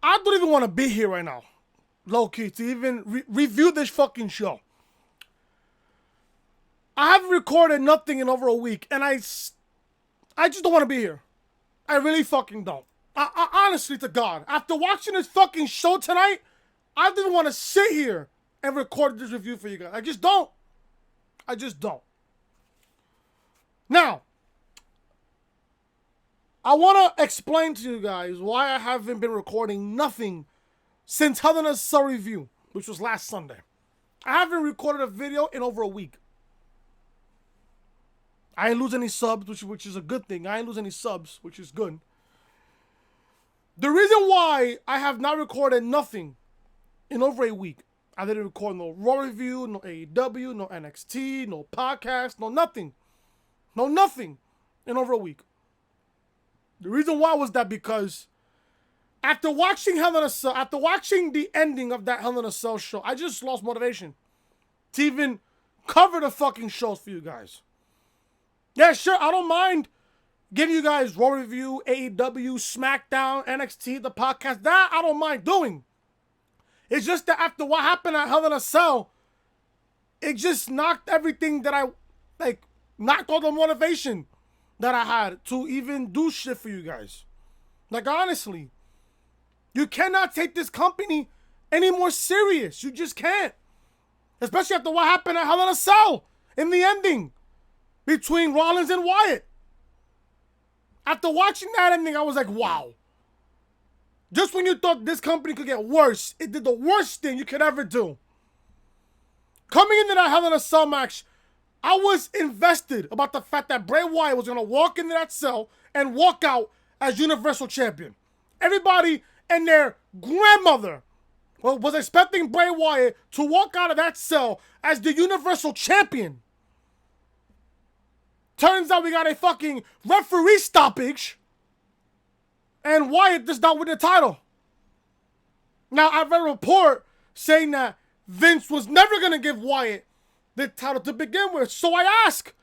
I don't even want to be here right now, low-key, to even review this fucking show. I haven't recorded nothing in over a week, and I just don't want to be here. I really fucking don't. I honestly, to God, after watching this fucking show tonight, I didn't want to sit here and record this review for you guys. I just don't. I just don't. Now, I want to explain to you guys why I haven't been recording nothing since Hell in a Cell review, which was last Sunday. I haven't recorded a video in over a week. I ain't lose any subs, which is a good thing. I ain't lose any subs, which is good. The reason why I have not recorded nothing in over a week, I didn't record no Raw review, no AEW, no NXT, no podcast, no nothing. No nothing in over a week. The reason why was that because after watching Hell in a Cell, after watching the ending of that Hell in a Cell show, I just lost motivation to even cover the fucking shows for you guys. Yeah, sure, I don't mind giving you guys Raw review, AEW, SmackDown, NXT, the podcast. That I don't mind doing. It's just that after what happened at Hell in a Cell, it just knocked everything that knocked all the motivation that I had to even do shit for you guys. Like, honestly, you cannot take this company any more serious. You just can't. Especially after what happened at Hell in a Cell in the ending between Rollins and Wyatt. After watching that ending, I was like, wow. Just when you thought this company could get worse, it did the worst thing you could ever do. Coming into that Hell in a Cell match, I was invested about the fact that Bray Wyatt was going to walk into that cell and walk out as Universal Champion. Everybody and their grandmother was expecting Bray Wyatt to walk out of that cell as the Universal Champion. Turns out we got a fucking referee stoppage, and Wyatt does not win the title. Now, I've read a report saying that Vince was never going to give Wyatt the title to begin with. So I ask,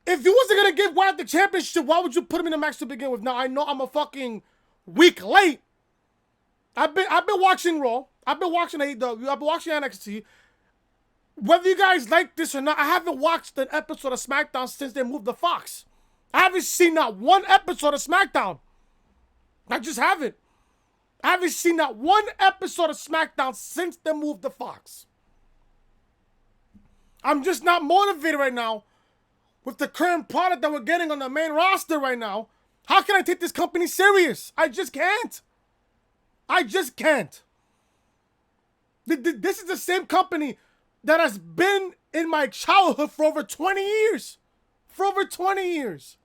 if you wasn't going to give Wyatt the championship, why would you put him in the match to begin with? Now, I know I'm a fucking week late. I've been watching Raw. I've been watching AEW. I've been watching NXT. Whether you guys like this or not, I haven't watched an episode of SmackDown since they moved to Fox. I haven't seen not one episode of SmackDown. I just haven't. I haven't seen not one episode of SmackDown since they moved to Fox. I'm just not motivated right now with the current product that we're getting on the main roster right now. How can I take this company serious? I just can't. I just can't. This is the same company that has been in my childhood for over 20 years. For over 20 years.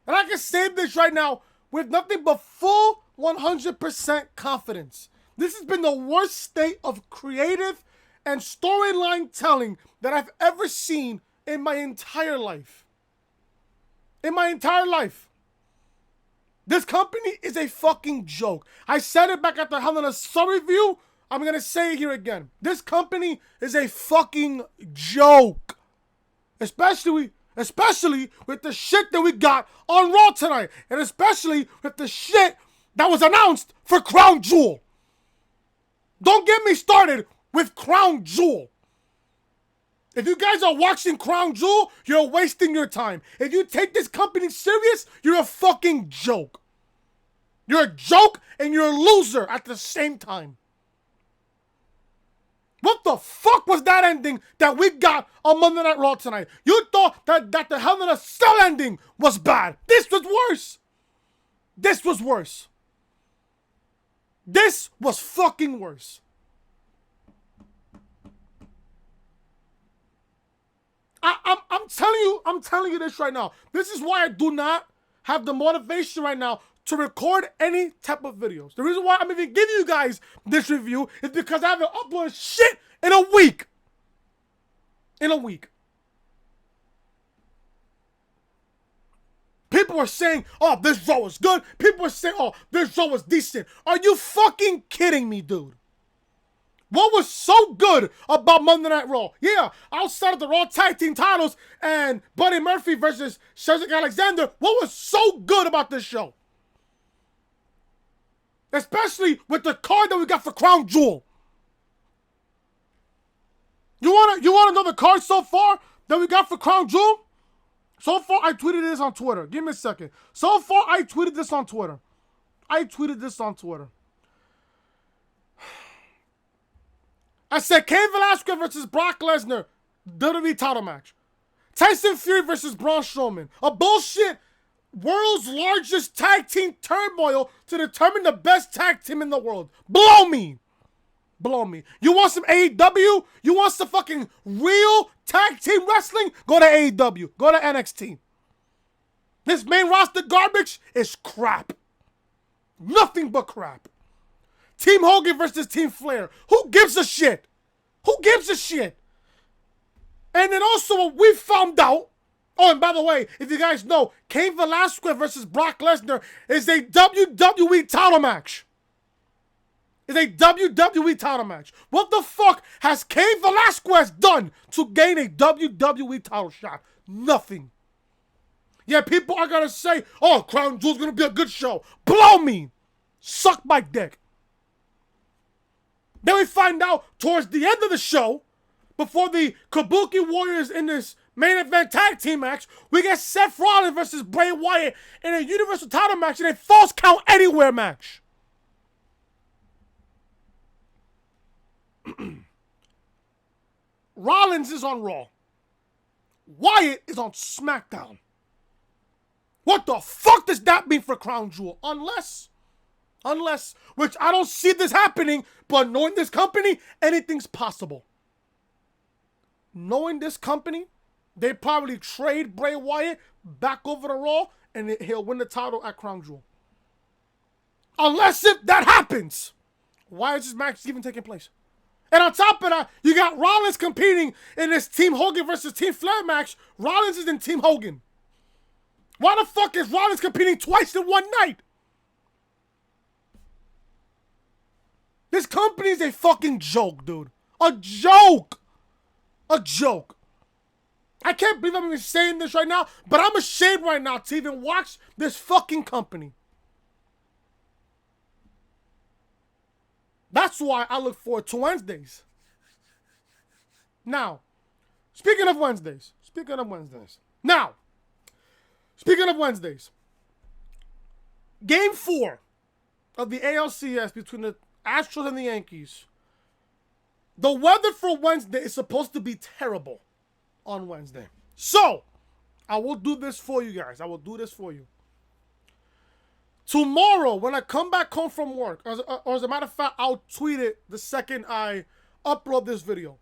And I can say this right now with nothing but full 100% confidence. This has been the worst state of creative and storyline telling that I've ever seen in my entire life. In my entire life. This company is a fucking joke. I said it back at the Hell in a Cell review. I'm going to say it here again. This company is a fucking joke. Especially with the shit that we got on Raw tonight. And especially with the shit that was announced for Crown Jewel. Don't get me started with Crown Jewel. If you guys are watching Crown Jewel, you're wasting your time. If you take this company serious, you're a fucking joke. You're a joke and you're a loser at the same time. What the fuck was that ending that we got on Monday Night Raw tonight? You thought that the Hell in a Cell ending was bad. This was worse. This was worse. This was fucking worse. I'm telling you this right now. This is why I do not have the motivation right now to record any type of videos. The reason why I'm even giving you guys this review is because I haven't uploaded shit in a week. People are saying, oh, this Raw was good. People are saying, oh, this Raw was decent. Are you fucking kidding me, dude? What was so good about Monday Night Raw? Yeah, outside of the Raw Tag Team titles and Buddy Murphy versus Cedric Alexander, what was so good about this show? Especially with the card that we got for Crown Jewel. You wanna know the card so far that we got for Crown Jewel? So far, I tweeted this on Twitter. Give me a second. So far, I tweeted this on Twitter. I said Cain Velasquez versus Brock Lesnar, WWE title match. Tyson Fury versus Braun Strowman. A bullshit world's largest tag team turmoil to determine the best tag team in the world. Blow me. You want some AEW? You want some fucking real tag team wrestling? Go to AEW. Go to NXT. This main roster garbage is crap. Nothing but crap. Team Hogan versus Team Flair. Who gives a shit? And then also what we found out, oh, and by the way, if you guys know, Cain Velasquez versus Brock Lesnar is a WWE title match. What the fuck has Cain Velasquez done to gain a WWE title shot? Nothing. Yeah, people are gonna say, oh, Crown Jewel's gonna be a good show. Blow me. Suck my dick. Then we find out towards the end of the show, before the Kabuki Warriors in this main event tag team match, we get Seth Rollins versus Bray Wyatt in a Universal title match in a false count anywhere match. Rollins is on Raw. Wyatt is on SmackDown. What the fuck does that mean for Crown Jewel? Unless, which I don't see this happening, but knowing this company, anything's possible. Knowing this company, they probably trade Bray Wyatt back over to Raw, and he'll win the title at Crown Jewel. Unless if that happens, why is this match even taking place? And on top of that, you got Rollins competing in this Team Hogan versus Team Flair match. Rollins is in Team Hogan. Why the fuck is Rollins competing twice in one night? This company is a fucking joke, dude. A joke. I can't believe I'm even saying this right now, but I'm ashamed right now to even watch this fucking company. That's why I look forward to Wednesdays. Now, speaking of Wednesdays. Game 4 of the ALCS between the Astros and the Yankees. The weather for Wednesday is supposed to be terrible on Wednesday. So, I will do this for you guys. Tomorrow, when I come back home from work, or as a matter of fact, I'll tweet it the second I upload this video.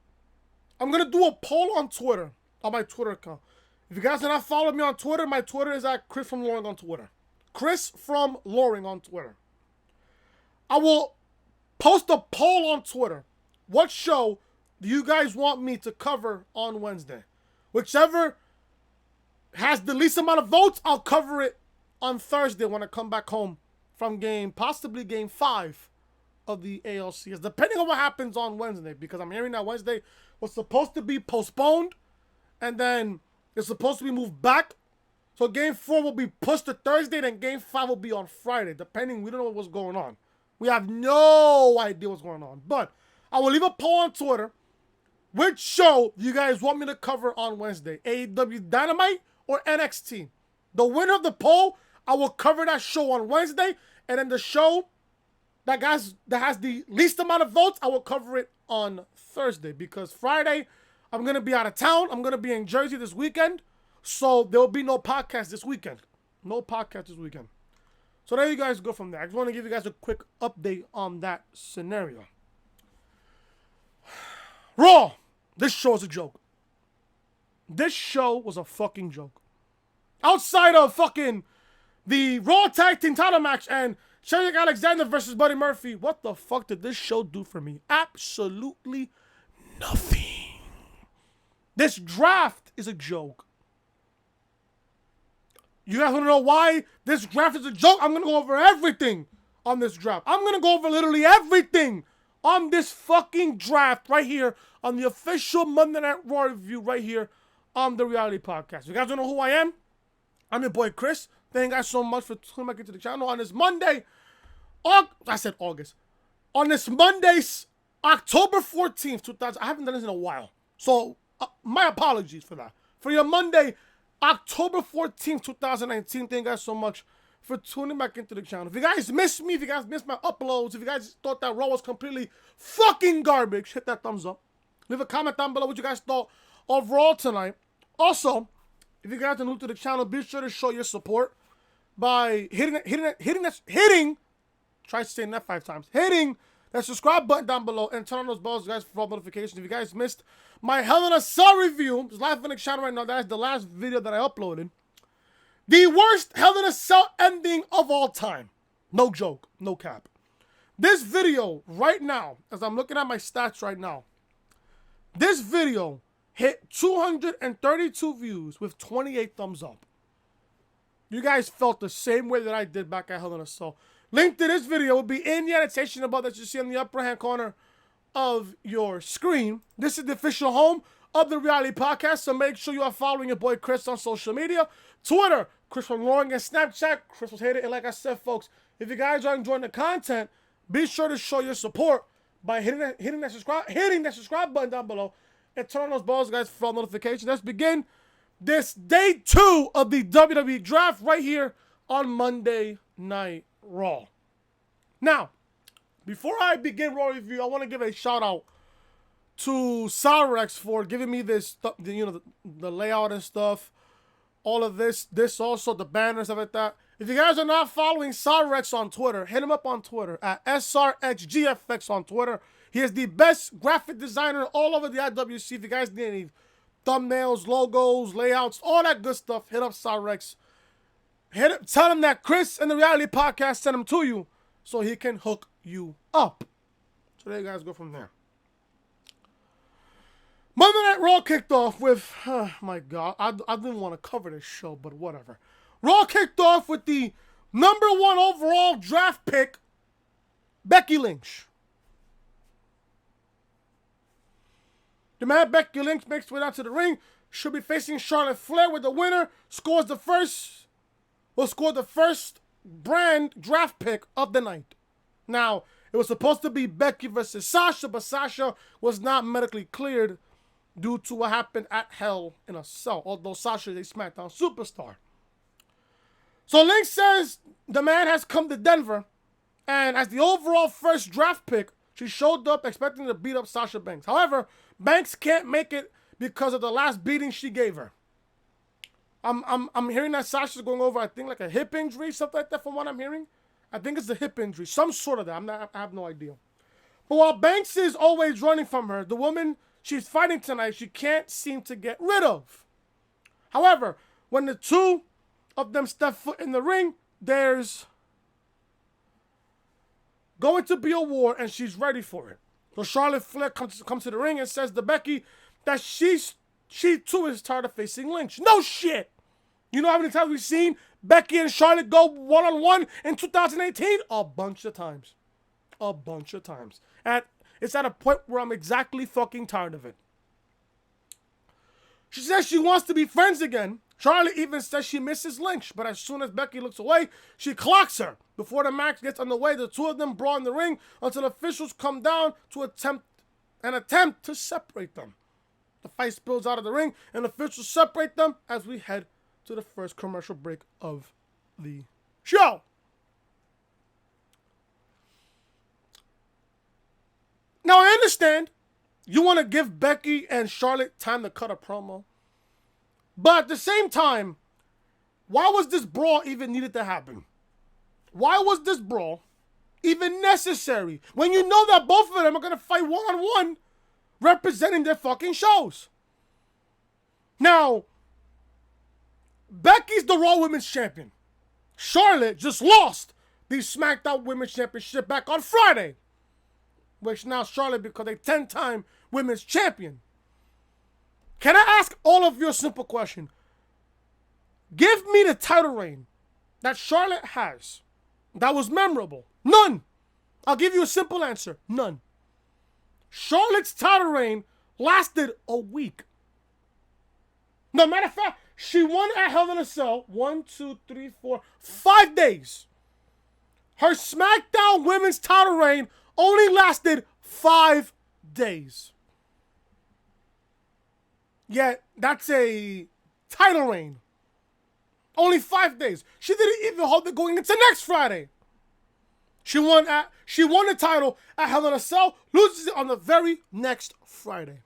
I'm going to do a poll on Twitter, on my Twitter account. If you guys are not following me on Twitter, my Twitter is at Chris from Loring on Twitter. Chris from Loring on Twitter. I will post a poll on Twitter. What show do you guys want me to cover on Wednesday? Whichever has the least amount of votes, I'll cover it on Thursday when I come back home from possibly game 5 of the ALCS, depending on what happens on Wednesday, because I'm hearing that Wednesday was supposed to be postponed, and then it's supposed to be moved back. So game 4 will be pushed to Thursday, then game 5 will be on Friday, depending. We don't know what's going on. We have no idea what's going on. But I will leave a poll on Twitter. Which show do you guys want me to cover on Wednesday? AEW Dynamite or NXT? The winner of the poll, I will cover that show on Wednesday. And then the show that has the least amount of votes, I will cover it on Thursday. Because Friday, I'm going to be out of town. I'm going to be in Jersey this weekend. So there will be no podcast this weekend. So there you guys go from there. I just want to give you guys a quick update on that scenario. Raw. This show is a joke. This show was a fucking joke. Outside of fucking the Raw Tag Team title match and Cedric Alexander versus Buddy Murphy, what the fuck did this show do for me? Absolutely nothing. This draft is a joke. You guys want to know why this draft is a joke? I'm going to go over everything on this draft. I'm going to go over literally everything on this fucking draft right here on the official Monday Night Raw review right here on the Reality Podcast. You guys don't know who I am? I'm your boy Chris. Thank you guys so much for tuning back into the channel on this Monday. I said August. On this Monday, October 14th, 2000. I haven't done this in a while. So, my apologies for that. For your Monday, October 14th, 2019. Thank you guys so much for tuning back into the channel. If you guys missed me, if you guys missed my uploads, if you guys thought that Raw was completely fucking garbage, hit that thumbs up. Leave a comment down below what you guys thought of Raw tonight. Also, if you guys are new to the channel, be sure to show your support by hitting, try saying that 5 times, hitting that subscribe button down below and turn on those bells, guys, for all notifications. If you guys missed my Hell in a Cell review, it's live on the channel right now. That is the last video that I uploaded. The worst Hell in a Cell ending of all time. No joke, no cap. This video right now, as I'm looking at my stats right now, this video hit 232 views with 28 thumbs up. You guys felt the same way that I did back at Hell in a Cell. Link to this video will be in the annotation above that you see in the upper hand corner of your screen. This is the official home of the Reality Podcast, so make sure you are following your boy Chris on social media. Twitter, Chris from Roaring, and Snapchat, Chris was hated. And like I said, folks, if you guys are enjoying the content, be sure to show your support by hitting that subscribe button down below and turn on those bells, guys, for all notifications. Let's begin this day 2 of the WWE Draft right here on Monday Night Raw. Now, before I begin Raw review, I want to give a shout out to Cyrex for giving me this, the layout and stuff, all of this also, the banners, stuff like that. If you guys are not following Cyrex on Twitter, hit him up on Twitter at SRXGFX on Twitter. He is the best graphic designer all over the IWC. If you guys need any thumbnails, logos, layouts, all that good stuff, hit up Cyrex. Tell him that Chris and the Reality Podcast sent him to you so he can hook you up. So there you guys go from there. Monday Night Raw kicked off with, oh my God, I didn't want to cover this show, but whatever. Raw kicked off with the #1 overall draft pick, Becky Lynch. The man Becky Lynch makes her way down to the ring. She'll be facing Charlotte Flair, with the winner scored the first brand draft pick of the night. Now, it was supposed to be Becky versus Sasha, but Sasha was not medically cleared due to what happened at Hell in a Cell, although Sasha is a SmackDown superstar. So Lynch says the man has come to Denver, and as the overall first draft pick, she showed up expecting to beat up Sasha Banks. However, Banks can't make it because of the last beating she gave her. I'm hearing that Sasha's going over, I think, like a hip injury, something like that, from what I'm hearing. I think it's a hip injury, some sort of that. I have no idea. But while Banks is always running from her, the woman she's fighting tonight, she can't seem to get rid of. However, when the two of them step foot in the ring, there's going to be a war, and she's ready for it. So Charlotte Flair comes to the ring and says to Becky that she too is tired of facing Lynch. No shit! You know how many times we've seen Becky and Charlotte go one-on-one in 2018? A bunch of times. A bunch of times. And it's at a point where I'm exactly fucking tired of it. She says she wants to be friends again. Charlotte even says she misses Lynch, but as soon as Becky looks away, she clocks her. Before the match gets underway, the two of them brawl in the ring until officials come down to attempt to separate them. The fight spills out of the ring, and officials separate them as we head to the first commercial break of the show. Now, I understand you want to give Becky and Charlotte time to cut a promo. But at the same time, why was this brawl even needed to happen? Why was this brawl even necessary when you know that both of them are going to fight one-on-one representing their fucking shows? Now, Becky's the Raw Women's Champion. Charlotte just lost the SmackDown Women's Championship back on Friday, which now Charlotte becomes a 10-time Women's Champion. Can I ask all of you a simple question? Give me the title reign that Charlotte has that was memorable. None. I'll give you a simple answer. None. Charlotte's title reign lasted a week. No matter of fact, she won at Hell in a Cell 5 days. Her SmackDown Women's title reign only lasted 5 days. Yet, that's a title reign. Only 5 days. She didn't even hold it going into next Friday. She won the title at Hell in a Cell, loses it on the very next Friday.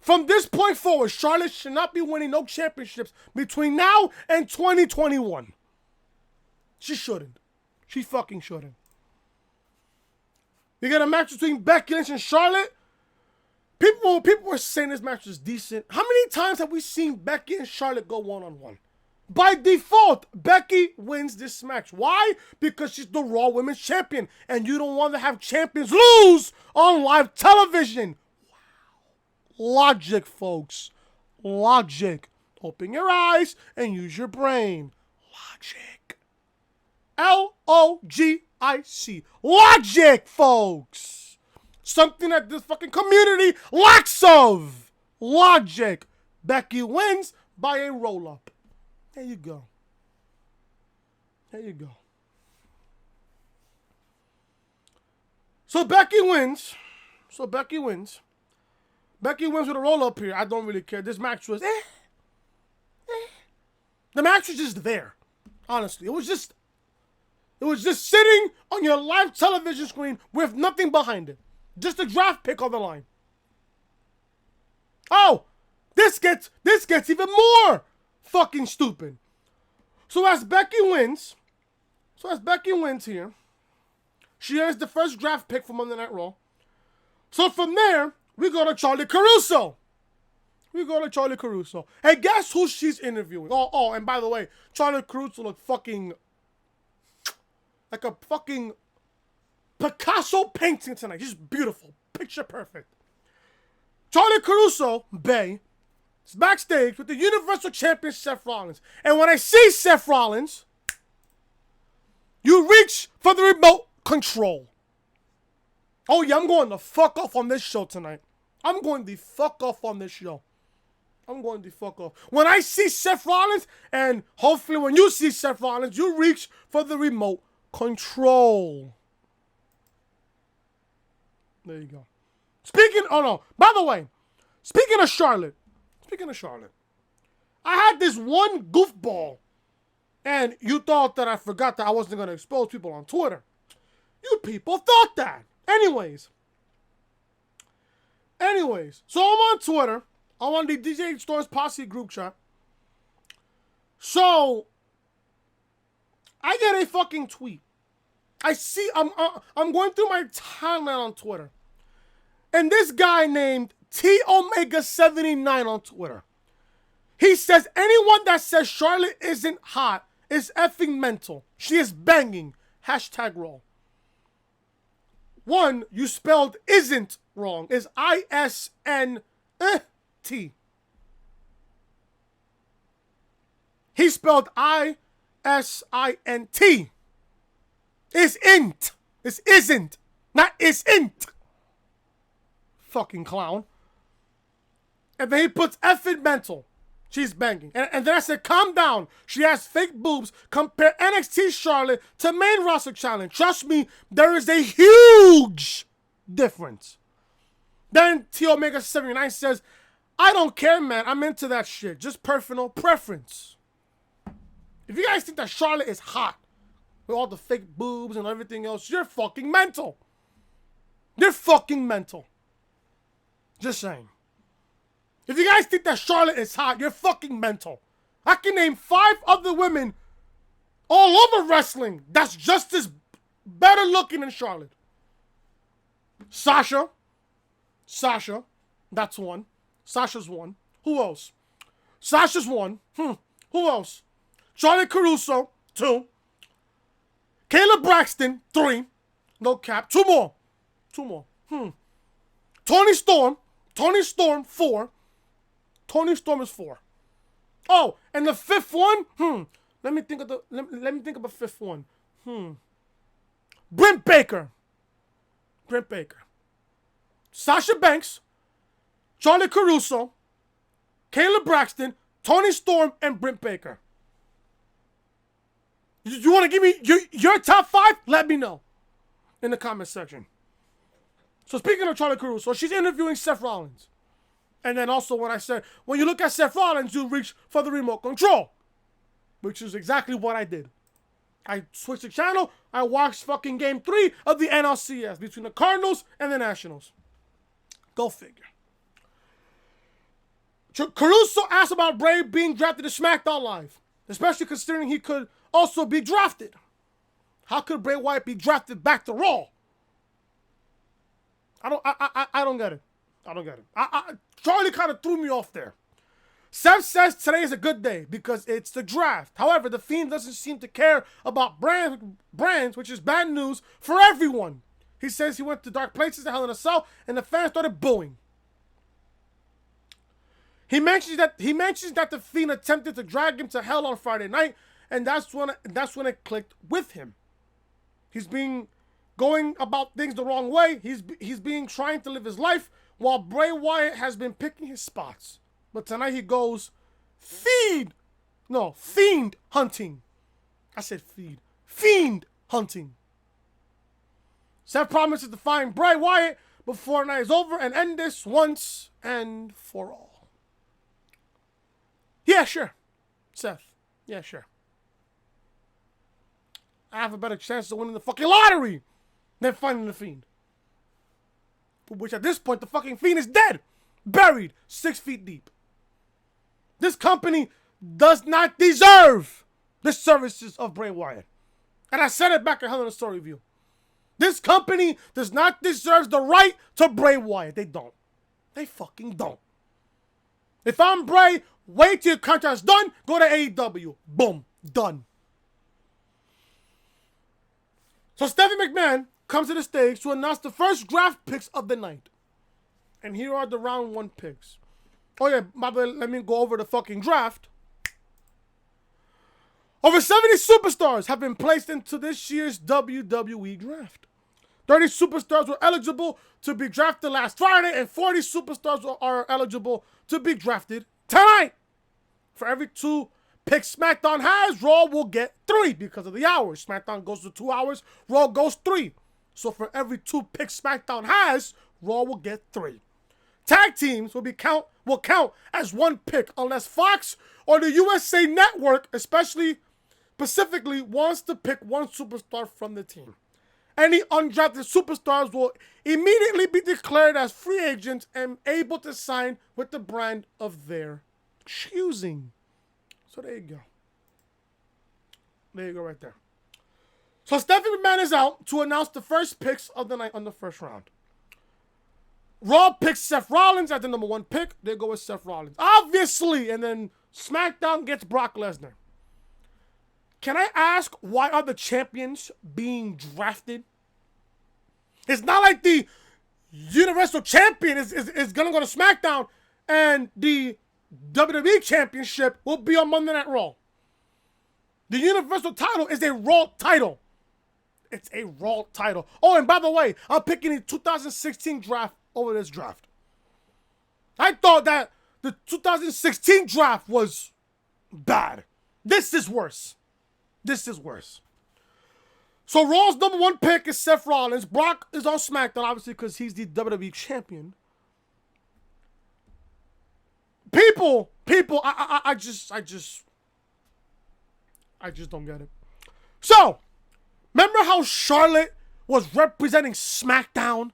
From this point forward, Charlotte should not be winning no championships between now and 2021. She shouldn't. She fucking shouldn't. You get a match between Becky Lynch and Charlotte. People were saying this match was decent. How many times have we seen Becky and Charlotte go one-on-one? By default, Becky wins this match. Why? Because she's the Raw Women's Champion. And you don't want to have champions lose on live television. Wow. Logic, folks. Logic. Open your eyes and use your brain. Logic. L-O-G-I-C. Logic, folks. Something that this fucking community lacks of. Logic. Becky wins by a roll-up. There you go. There you go. So Becky wins. Becky wins with a roll-up here. I don't really care. This match was The match was just there. Honestly. It was just sitting on your live television screen with nothing behind it. Just a draft pick on the line. Oh! This gets even more fucking stupid. So as Becky wins here, she earns the first draft pick from Monday Night Raw. So from there, we go to Charlie Caruso. And guess who she's interviewing? Oh, and by the way, Charlie Caruso looked fucking like a fucking Picasso painting tonight. She's beautiful. Picture perfect. Charlie Caruso, Bay, is backstage with the Universal Champion Seth Rollins. And when I see Seth Rollins, you reach for the remote control. Oh yeah, I'm going the fuck off on this show tonight. I'm going the fuck off on this show. When I see Seth Rollins, and hopefully when you see Seth Rollins, you reach for the remote control. There you go. By the way, speaking of Charlotte, I had this one goofball, and you thought that I forgot that I wasn't going to expose people on Twitter. You people thought that. Anyways, so I'm on Twitter. I'm on the DJ Storm's Posse group chat. So, I get a fucking tweet. I'm going through my timeline on Twitter. And this guy named T Omega 79 on Twitter. He says anyone that says Charlotte isn't hot is effing mental. She is banging. #roll. One, you spelled isn't wrong. It's I-S-N-T. He spelled I-S-I-N-T. It's int. It's isn't. Not isn't. Fucking clown. And then he puts effing mental. She's banging. And then I said, calm down. She has fake boobs. Compare NXT Charlotte to main roster challenge. Trust me, there is a huge difference. Then T Omega 79 says, I don't care, man. I'm into that shit. Just personal preference. If you guys think that Charlotte is hot with all the fake boobs and everything else, you're fucking mental. You're fucking mental. Just saying. If you guys think that Charlotte is hot, you're fucking mental. I can name 5 other women all over wrestling that's just as better looking than Charlotte. Sasha, that's one. Sasha's one. Who else? Sasha's one. Who else? Charlotte Caruso, 2. Kayla Braxton, 3. No cap. 2 more. Toni Storm, 4. Toni Storm is 4. Oh, and the 5th one? Let me think of a 5th one. Britt Baker. Sasha Banks, Charlotte Caruso, Kayla Braxton, Toni Storm, and Britt Baker. You want to give me your top 5? Let me know in the comment section. So speaking of Charlie Caruso, she's interviewing Seth Rollins. And then also when I said, when you look at Seth Rollins, you reach for the remote control. Which is exactly what I did. I switched the channel. I watched fucking game 3 of the NLCS between the Cardinals and the Nationals. Go figure. Caruso asked about Bray being drafted to SmackDown Live. Especially considering he could also be drafted. How could Bray Wyatt be drafted back to Raw? I don't get it. I don't get it. Charlie kind of threw me off there. Seth says today is a good day because it's the draft. However, the Fiend doesn't seem to care about brands, which is bad news for everyone. He says he went to dark places, the Hell in a Cell, and the fans started booing. He mentions that the Fiend attempted to drag him to hell on Friday night, and that's when it clicked with him. He's been going about things the wrong way. He's being trying to live his life while Bray Wyatt has been picking his spots. But tonight he goes fiend hunting. I said feed. Fiend hunting. Seth promises to find Bray Wyatt before the night is over and end this once and for all. Yeah, sure. Seth. Yeah, sure. I have a better chance of winning the fucking lottery than finding the Fiend. Which at this point, the fucking Fiend is dead. Buried 6 feet deep. This company does not deserve the services of Bray Wyatt. And I said it back at Hell in a Cell review. This company does not deserve the right to Bray Wyatt. They don't. They fucking don't. If I'm Bray, wait till your contract's done, go to AEW. Boom. Done. So Stephanie McMahon comes to the stage to announce the first draft picks of the night. And here are the round 1 picks. Oh yeah, by the way, let me go over the fucking draft. Over 70 superstars have been placed into this year's WWE Draft. 30 superstars were eligible to be drafted last Friday, and 40 superstars are eligible to be drafted tonight. For every 2 picks SmackDown has, Raw will get 3 because of the hours. SmackDown goes to 2 hours, Raw goes 3. So for every 2 picks SmackDown has, Raw will get 3. Tag teams will count as 1 pick unless Fox or the USA Network, specifically wants to pick 1 superstar from the team. Any undrafted superstars will immediately be declared as free agents and able to sign with the brand of their choosing. So there you go. There you go right there. So Stephanie McMahon is out to announce the first picks of the night on the first round. Raw picks Seth Rollins as the number 1 pick. They go with Seth Rollins. Obviously. And then SmackDown gets Brock Lesnar. Can I ask, why are the champions being drafted? It's not like the Universal Champion is going to go to SmackDown and the WWE Championship will be on Monday Night Raw. The Universal title is a Raw title. It's a Raw title. Oh, and by the way, I'm picking the 2016 draft over this draft. I thought that the 2016 draft was bad. This is worse. This is worse. So Raw's number 1 pick is Seth Rollins. Brock is on SmackDown, obviously, because he's the WWE champion. People, I just don't get it. So, remember how Charlotte was representing SmackDown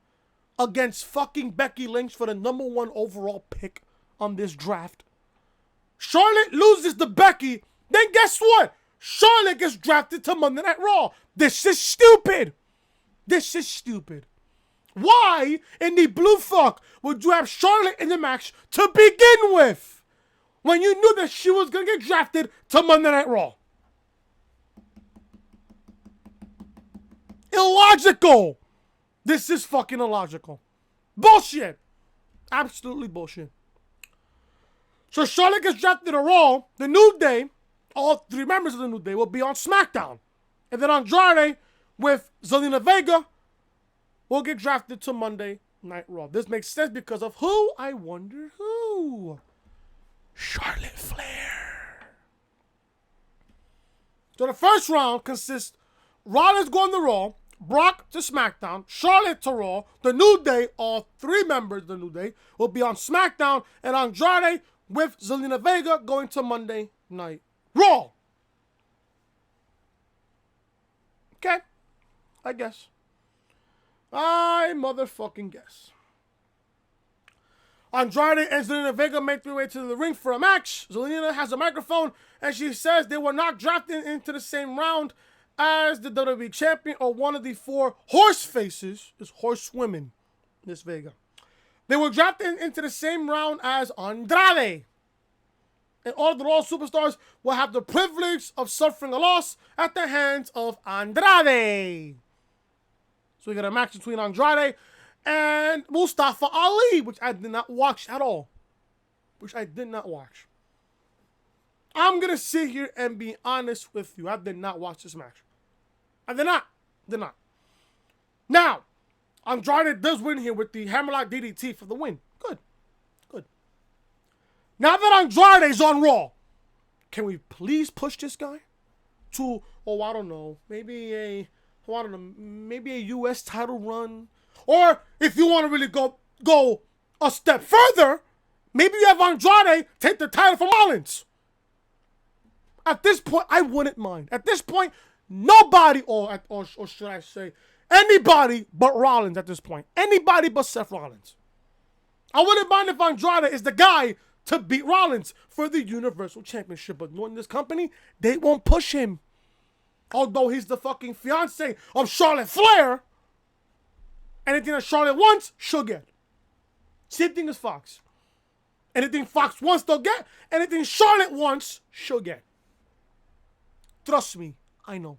against fucking Becky Lynch for the number 1 overall pick on this draft? Charlotte loses to Becky, then guess what? Charlotte gets drafted to Monday Night Raw. This is stupid. This is stupid. Why in the blue fuck would you have Charlotte in the match to begin with when you knew that she was going to get drafted to Monday Night Raw? Illogical. This is fucking illogical. Bullshit. Absolutely bullshit. So Charlotte gets drafted to Raw. The New Day, all 3 members of the New Day, will be on SmackDown. And then Andrade with Zelina Vega will get drafted to Monday Night Raw. This makes sense because of who? I wonder who? Charlotte Flair. So the first round consists Rollins going to Raw, Brock to SmackDown, Charlotte to Raw. The New Day, all 3 members of the New Day, will be on SmackDown, and Andrade with Zelina Vega going to Monday Night Raw. Okay, I guess. I motherfucking guess. Andrade and Zelina Vega make their way to the ring for a match. Zelina has a microphone, and she says they were not drafted into the same round as the WWE champion or one of the 4 horse faces. It's horsewomen, Miss Vega. They were drafted into the same round as Andrade. And all the Raw superstars will have the privilege of suffering a loss at the hands of Andrade. So we got a match between Andrade and Mustafa Ali, which I did not watch at all. I'm going to sit here and be honest with you. I did not watch this match. I did not. Now, Andrade does win here with the Hammerlock DDT for the win. Good. Now that Andrade is on Raw, can we please push this guy to, I don't know, maybe a U.S. title run? Or if you want to really go a step further, maybe you have Andrade take the title from Rollins. At this point, I wouldn't mind. At this point, nobody, or should I say, anybody but Rollins at this point. Anybody but Seth Rollins. I wouldn't mind if Andrade is the guy to beat Rollins for the Universal Championship. But knowing this company, they won't push him. Although he's the fucking fiance of Charlotte Flair. Anything that Charlotte wants, she'll get. Same thing as Fox. Anything Fox wants, they'll get. Anything Charlotte wants, she'll get. Trust me, I know.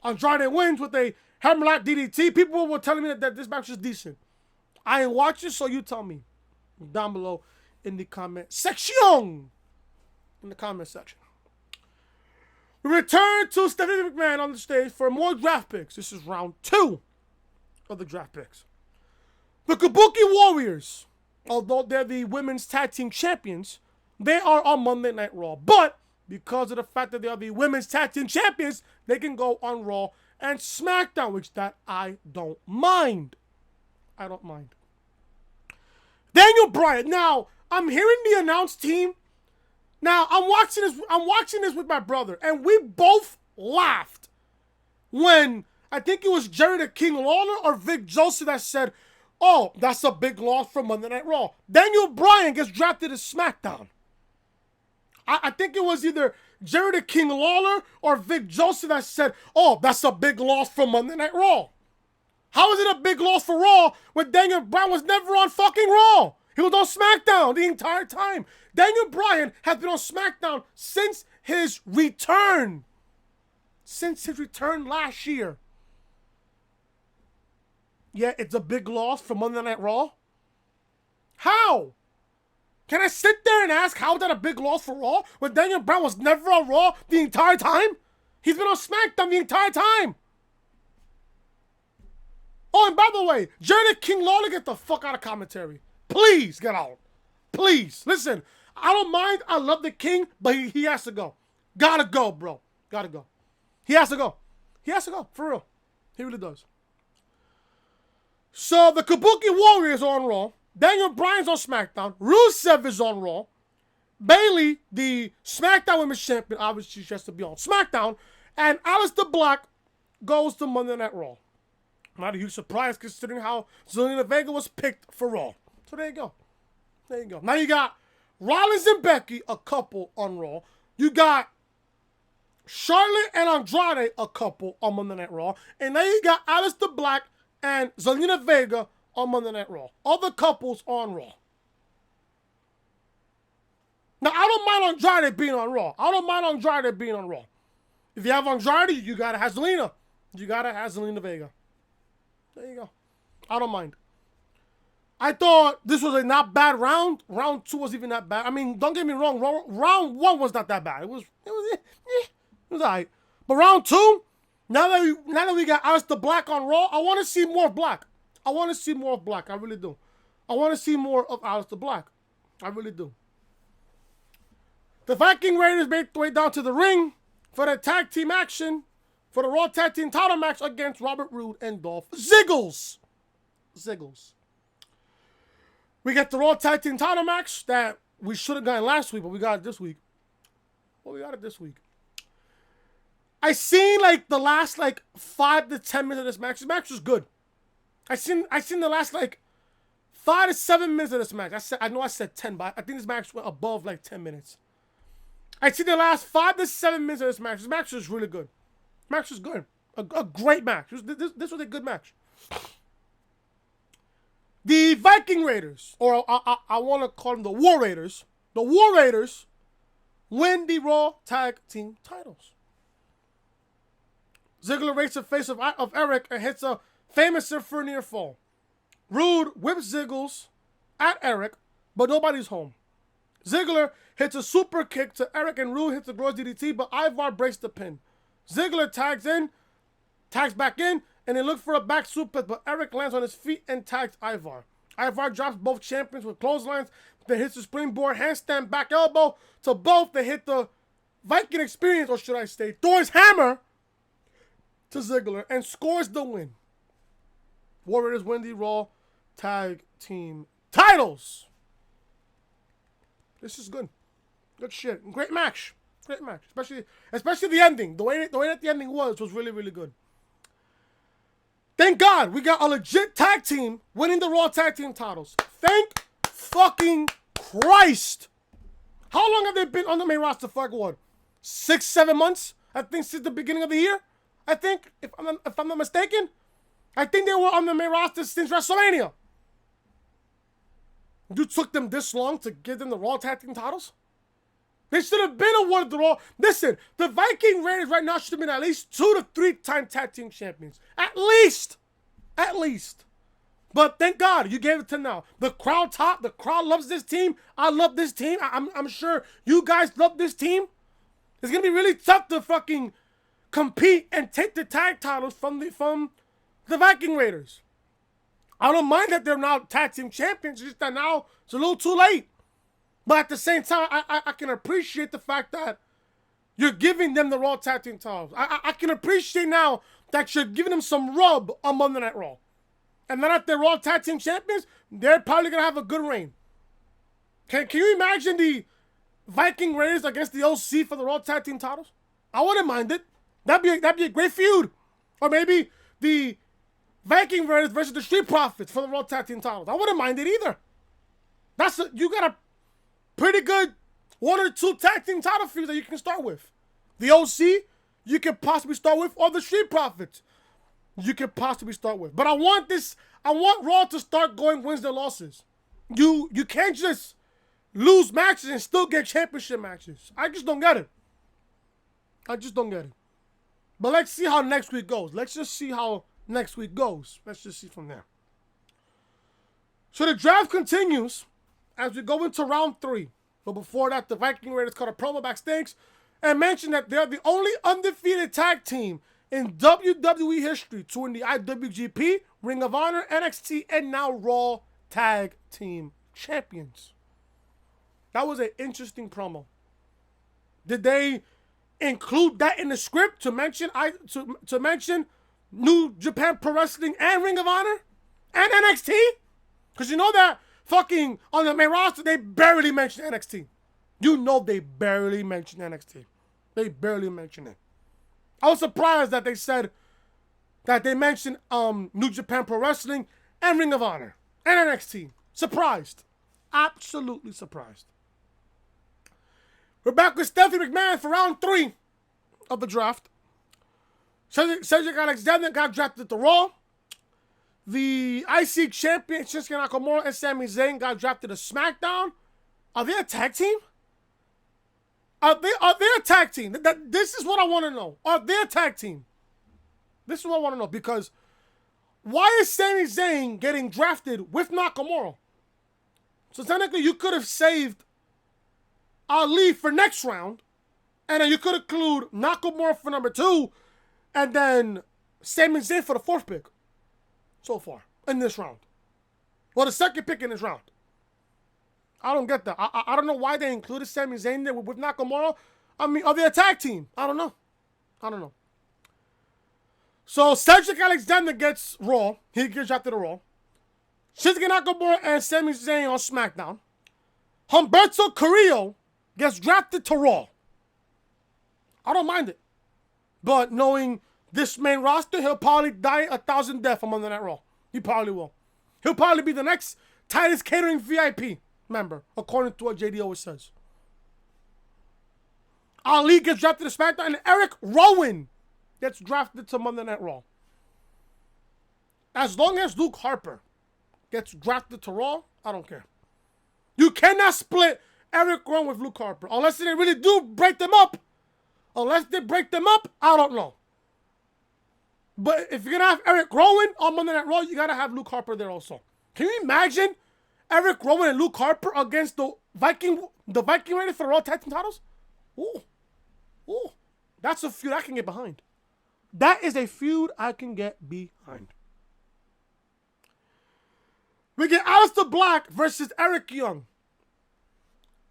Andrade wins with a Hammerlock DDT. People were telling me that this match is decent. I ain't watching, so you tell me. Down below in the comment section. We return to Stephanie McMahon on the stage for more draft picks. This is round 2 of the draft picks. The Kabuki Warriors, although they're the women's tag team champions, they are on Monday Night Raw. But because of the fact that they are the women's tag team champions, they can go on Raw and SmackDown, which that I don't mind. Daniel Bryan. Now, I'm hearing the announce team. Now, I'm watching this with my brother, and we both laughed when I think it was Jerry the King Lawler or Vic Joseph that said, "Oh, that's a big loss for Monday Night Raw." Daniel Bryan gets drafted to SmackDown. I think it was either Jerry the King Lawler or Vic Joseph that said, "Oh, that's a big loss for Monday Night Raw." How is it a big loss for Raw when Daniel Bryan was never on fucking Raw? He was on SmackDown the entire time. Daniel Bryan has been on SmackDown since his return. Last year. Yeah, it's a big loss for Monday Night Raw. How? Can I sit there and ask how is that a big loss for Raw when Daniel Bryan was never on Raw the entire time? He's been on SmackDown the entire time. Oh, and by the way, Jerry King Lawler, get the fuck out of commentary. Please get out. Please. Listen, I don't mind. I love the King, but he has to go. Gotta go, bro. Gotta go. He has to go. For real. He really does. So the Kabuki Warriors are on Raw. Daniel Bryan's on SmackDown. Rusev is on Raw. Bayley, the SmackDown Women's Champion, obviously she has to be on SmackDown. And Aleister Black goes to Monday Night Raw. Not a huge surprise considering how Zelina Vega was picked for Raw. So there you go. Now you got Rollins and Becky, a couple on Raw. You got Charlotte and Andrade, a couple on Monday Night Raw. And now you got Aleister Black and Zelina Vega on Monday Night Raw. Other couples on Raw. Now, I don't mind Andrade being on Raw. If you have Andrade, you gotta have Zelina. You gotta have Zelina Vega. There you go. I don't mind. I thought this was a not bad round. Round 2 was even not bad. I mean, don't get me wrong. Round 1 was not that bad. It was alright. But round 2, now that we got Aleister Black on Raw, I want to see more of Black. I really do. I want to see more of Aleister Black. I really do. The Viking Raiders made their way down to the ring for the tag team action for the Raw Tag Team title match against Robert Roode and Dolph Ziggles. We get the Raw Tag Team title match that we should have gotten last week, but we got it this week. Well, we got it this week. I seen like the last like 5 to 10 minutes of this match. This match was good. I seen the last like 5 to 7 minutes of this match. I know I said 10, but I think this match went above like 10 minutes. I seen the last 5 to 7 minutes of this match. This match was really good. This match was good. A great match. This was a good match. The Viking Raiders, or I want to call them the War Raiders. The War Raiders win the Raw Tag Team titles. Ziggler rakes the face of Eric and hits a famous near fall. Roode whips Ziggles at Eric, but nobody's home. Ziggler hits a super kick to Eric and Roode hits a gross DDT, but Ivar breaks the pin. Ziggler tags back in, and they look for a back suplex, but Eric lands on his feet and tags Ivar. Ivar drops both champions with clotheslines, then hits the springboard handstand back elbow to both. They hit the Viking experience, or should I say, Thor's hammer to Ziggler and scores the win. Warriors win the Raw Tag Team titles. This is good. Good shit. Great match. Great match. Especially the ending. The way that the ending was really, really good. Thank God we got a legit tag team winning the Raw Tag Team titles. Thank fucking Christ. How long have they been on the main roster? Fuck what? 6, 7 months? I think since the beginning of the year. I think, if I'm not mistaken, I think they were on the main roster since WrestleMania. You took them this long to give them the Raw Tag Team titles? They should have been awarded the Raw. Listen, the Viking Raiders right now should have been at least 2 to 3 time tag team champions. At least. But thank God you gave it to now. The crowd loves this team. I love this team. I'm sure you guys love this team. It's going to be really tough to fucking compete and take the tag titles from the Viking Raiders. I don't mind that they're now tag team champions. It's just that now it's a little too late. But at the same time, I can appreciate the fact that you're giving them the Raw Tag Team titles. I can appreciate now that you're giving them some rub on Monday Night Raw. And then if they're Raw Tag Team champions, they're probably going to have a good reign. Can you imagine the Viking Raiders against the OC for the Raw Tag Team titles? I wouldn't mind it. That'd be a great feud. Or maybe the Viking Raiders versus the Street Profits for the Raw Tag Team titles. I wouldn't mind it either. You got a pretty good 1 or 2 tag team title feuds that you can start with. The OC, you can possibly start with, or the Street Profits, you can possibly start with. But I want Raw to start going wins and losses. You can't just lose matches and still get championship matches. I just don't get it. But let's see how next week goes. Let's just see from there. So the draft continues as we go into round 3. But before that, the Viking Raiders cut a promo backstage and mentioned that they're the only undefeated tag team in WWE history to win the IWGP, Ring of Honor, NXT, and now Raw Tag Team Champions. That was an interesting promo. Did they include that in the script to mention to mention New Japan Pro Wrestling and Ring of Honor and NXT? Because you know that fucking on the main roster, they barely mention NXT. You know they barely mention NXT. They barely mention it. I was surprised that they said that they mentioned New Japan Pro Wrestling and Ring of Honor and NXT. Surprised. Absolutely surprised. We're back with Stephanie McMahon for round 3 of the draft. Cedric Alexander got drafted to Raw. The IC champion, Shinsuke Nakamura and Sami Zayn got drafted to SmackDown. Are they a tag team? Are they a tag team? This is what I want to know. Are they a tag team? This is what I want to know. Because why is Sami Zayn getting drafted with Nakamura? So technically you could have saved Ali for next round. And then you could include Nakamura for number 2. And then Sami Zayn for the 4th pick. So far in this round. Well, the 2nd pick in this round. I don't get that. I don't know why they included Sami Zayn there with Nakamura. I mean, are they a tag team? I don't know. I don't know. So Cedric Alexander gets Raw. He gets drafted to Raw. Shinsuke Nakamura and Sami Zayn on SmackDown. Humberto Carrillo gets drafted to Raw. I don't mind it. But knowing this main roster, he'll probably die 1,000 deaths from Monday Night Raw. He probably will. He'll probably be the next Titus Catering VIP member, according to what JD always says. Ali gets drafted to SmackDown, and Eric Rowan gets drafted to Monday Night Raw. As long as Luke Harper gets drafted to Raw, I don't care. You cannot split Eric Rowan with Luke Harper. Unless they really do break them up. Unless they break them up, I don't know. But if you're going to have Eric Rowan on Monday Night Raw, you got to have Luke Harper there also. Can you imagine Eric Rowan and Luke Harper against the Viking Raiders for the Raw Tag Team titles? Ooh. Ooh. That's a feud I can get behind. That is a feud I can get behind. We get Aleister Black versus Eric Young.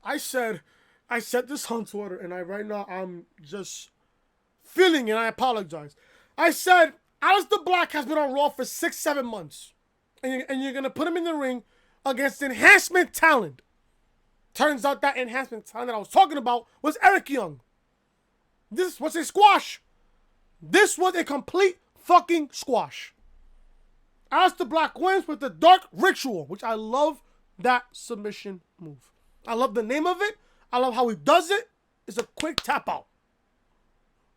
I said this on Twitter, and right now I'm just feeling it, and I apologize. I said Aleister Black has been on Raw for 6-7 months, and you're going to put him in the ring against enhancement talent. Turns out that enhancement talent that I was talking about was Eric Young. This was a squash. This was a complete fucking squash. Aleister Black wins with the Dark Ritual, which I love that submission move. I love the name of it. I love how he does it. It's a quick tap out.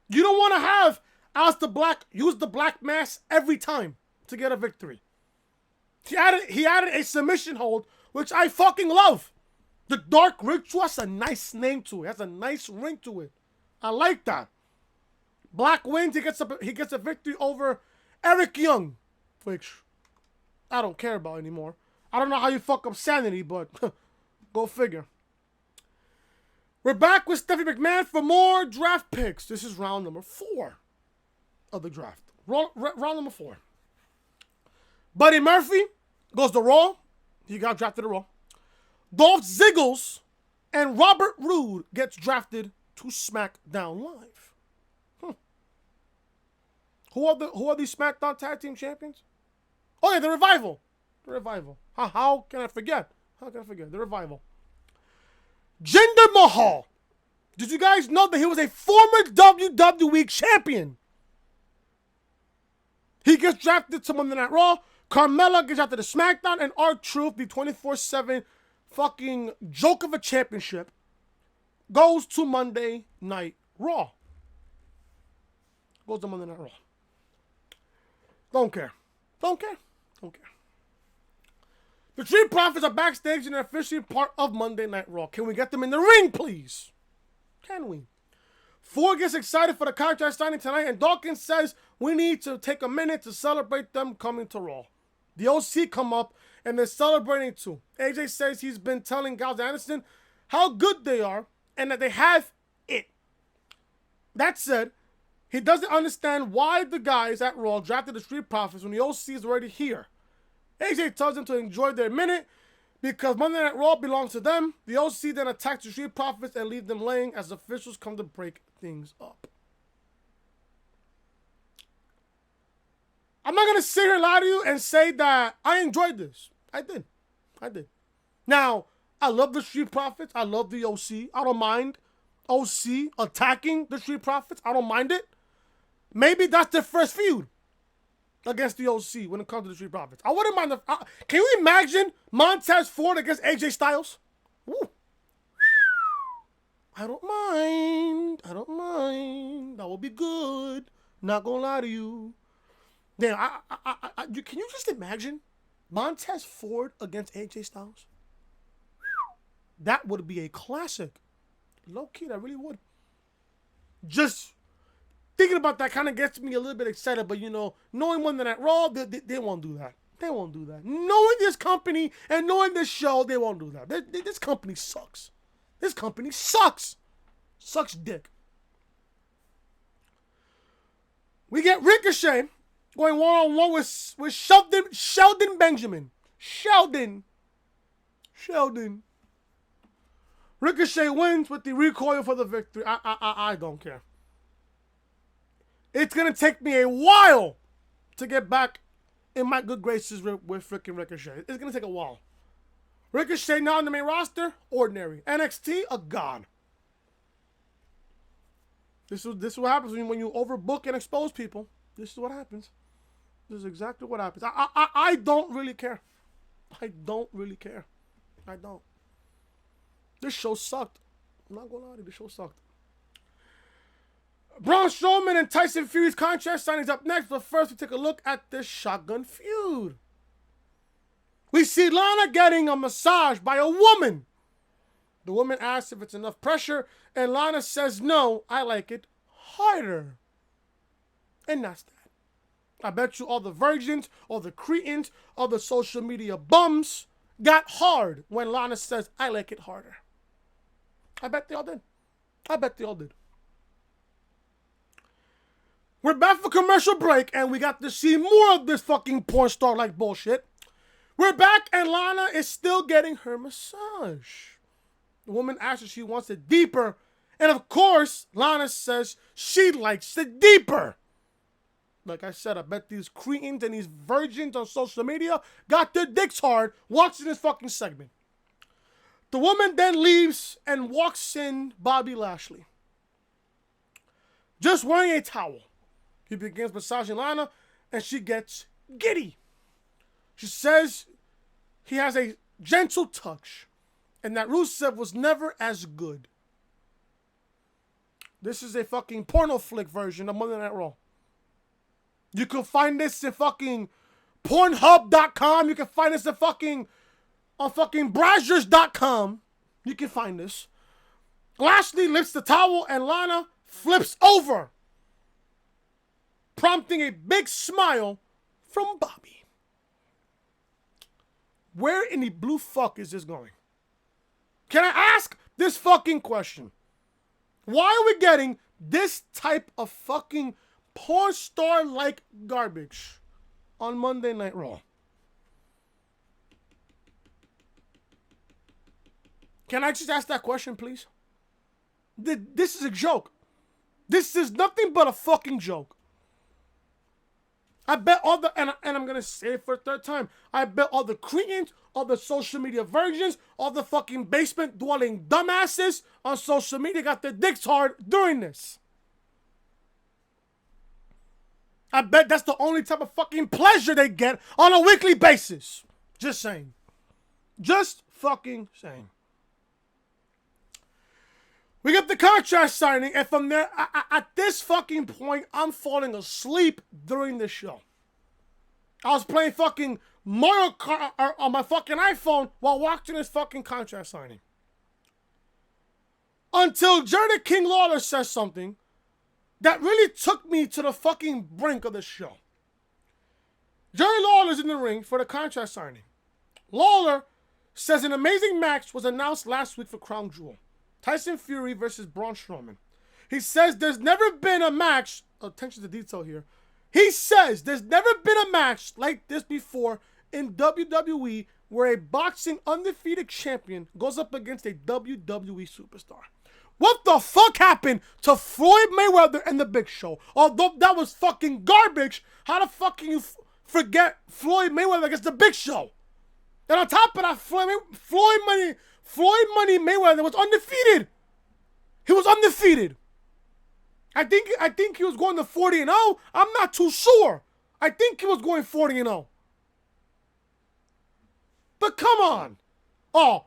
You don't want to have Aleister Black use the black mass every time to get a victory. He added a submission hold, which I fucking love. The Dark Ritual has a nice name to it. It has a nice ring to it. I like that. Black wins. He gets a victory over Eric Young, which I don't care about anymore. I don't know how you fuck up Sanity, but go figure. We're back with Stephanie McMahon for more draft picks. This is round number 4 of the draft. Round number 4. Buddy Murphy goes to Raw. He got drafted to Raw. Dolph Ziggles and Robert Roode gets drafted to SmackDown Live. Who are these SmackDown Tag Team Champions? Oh yeah, the Revival. The Revival. How can I forget? The Revival. Jinder Mahal. Did you guys know that he was a former WWE champion? He gets drafted to Monday Night Raw. Carmella gets drafted to SmackDown, and R-Truth, the 24/7 fucking joke of a championship, goes to Monday Night Raw. Goes to Monday Night Raw. Don't care. The Street Profits are backstage and are officially part of Monday Night Raw. Can we get them in the ring, please? Can we? Ford gets excited for the contract signing tonight, and Dawkins says we need to take a minute to celebrate them coming to Raw. The OC come up, and they're celebrating too. AJ says he's been telling Giles Anderson how good they are, and that they have it. That said, he doesn't understand why the guys at Raw drafted the Street Profits when the OC is already here. AJ tells them to enjoy their minute because Monday Night Raw belongs to them. The OC then attacks the Street Profits and leave them laying as officials come to break things up. I'm not going to sit here and lie to you and say that I enjoyed this. I did. Now, I love the Street Profits. I love the OC. I don't mind OC attacking the Street Profits. I don't mind it. Maybe that's their first feud against the OC when it comes to the Street Profits. I wouldn't mind. Can you imagine Montez Ford against AJ Styles? Woo. I don't mind. That would be good. Not gonna lie to you. Damn, can you just imagine Montez Ford against AJ Styles? That would be a classic. Low key, that really would. Just thinking about that kind of gets me a little bit excited, but knowing Monday Night Raw, they won't do that. Knowing this company and knowing this show, they won't do that. This company sucks. Sucks dick. We get Ricochet going one-on-one with Sheldon Benjamin. Sheldon. Ricochet wins with the recoil for the victory. I don't care. It's going to take me a while to get back in my good graces with freaking Ricochet. It's going to take a while. Ricochet now in the main roster, ordinary. NXT, a god. This is what happens when you overbook and expose people. This is what happens. This is exactly what happens. I don't really care. I don't really care. I don't. This show sucked. I'm not going to lie to you. This show sucked. Braun Strowman and Tyson Fury's contract signings up next, but first we take a look at this shotgun feud. We see Lana getting a massage by a woman. The woman asks if it's enough pressure, and Lana says, no, I like it harder. And that's that. I bet you all the virgins, all the cretins, all the social media bums got hard when Lana says, I like it harder. I bet they all did. I bet they all did. We're back for commercial break, and we got to see more of this fucking porn star-like bullshit. We're back, and Lana is still getting her massage. The woman asks if she wants it deeper, and of course, Lana says she likes it deeper. Like I said, I bet these cretins and these virgins on social media got their dicks hard watching this fucking segment. The woman then leaves and walks in Bobby Lashley, just wearing a towel. He begins massaging Lana, and she gets giddy. She says he has a gentle touch, and that Rusev was never as good. This is a fucking porno flick version of Monday Night Raw. You can find this in fucking Pornhub.com. You can find this on fucking Brazzers.com. You can find this. Lashley lifts the towel, and Lana flips over, prompting a big smile from Bobby. Where in the blue fuck is this going? Can I ask this fucking question? Why are we getting this type of fucking porn star-like garbage on Monday Night Raw? Can I just ask that question, please? This is a joke. This is nothing but a fucking joke. I bet all the, and I'm going to say it for a third time, I bet all the cretins, all the social media virgins, all the fucking basement-dwelling dumbasses on social media got their dicks hard during this. I bet that's the only type of fucking pleasure they get on a weekly basis. Just saying. Just fucking saying. We get the contract signing, and from there, at this fucking point, I'm falling asleep during this show. I was playing fucking Mario Kart on my fucking iPhone while watching this fucking contract signing. Until Jerry King Lawler says something that really took me to the fucking brink of the show. Jerry Lawler's in the ring for the contract signing. Lawler says an amazing match was announced last week for Crown Jewel. Tyson Fury versus Braun Strowman. He says there's never been a match, attention to detail here. He says there's never been a match like this before in WWE where a boxing undefeated champion goes up against a WWE superstar. What the fuck happened to Floyd Mayweather and The Big Show? Although that was fucking garbage, how the fuck can you forget Floyd Mayweather against The Big Show? And on top of that, Floyd Money Mayweather was undefeated. He was undefeated. I think he was going to 40-0. I'm not too sure. I think he was going 40-0. But come on. Oh,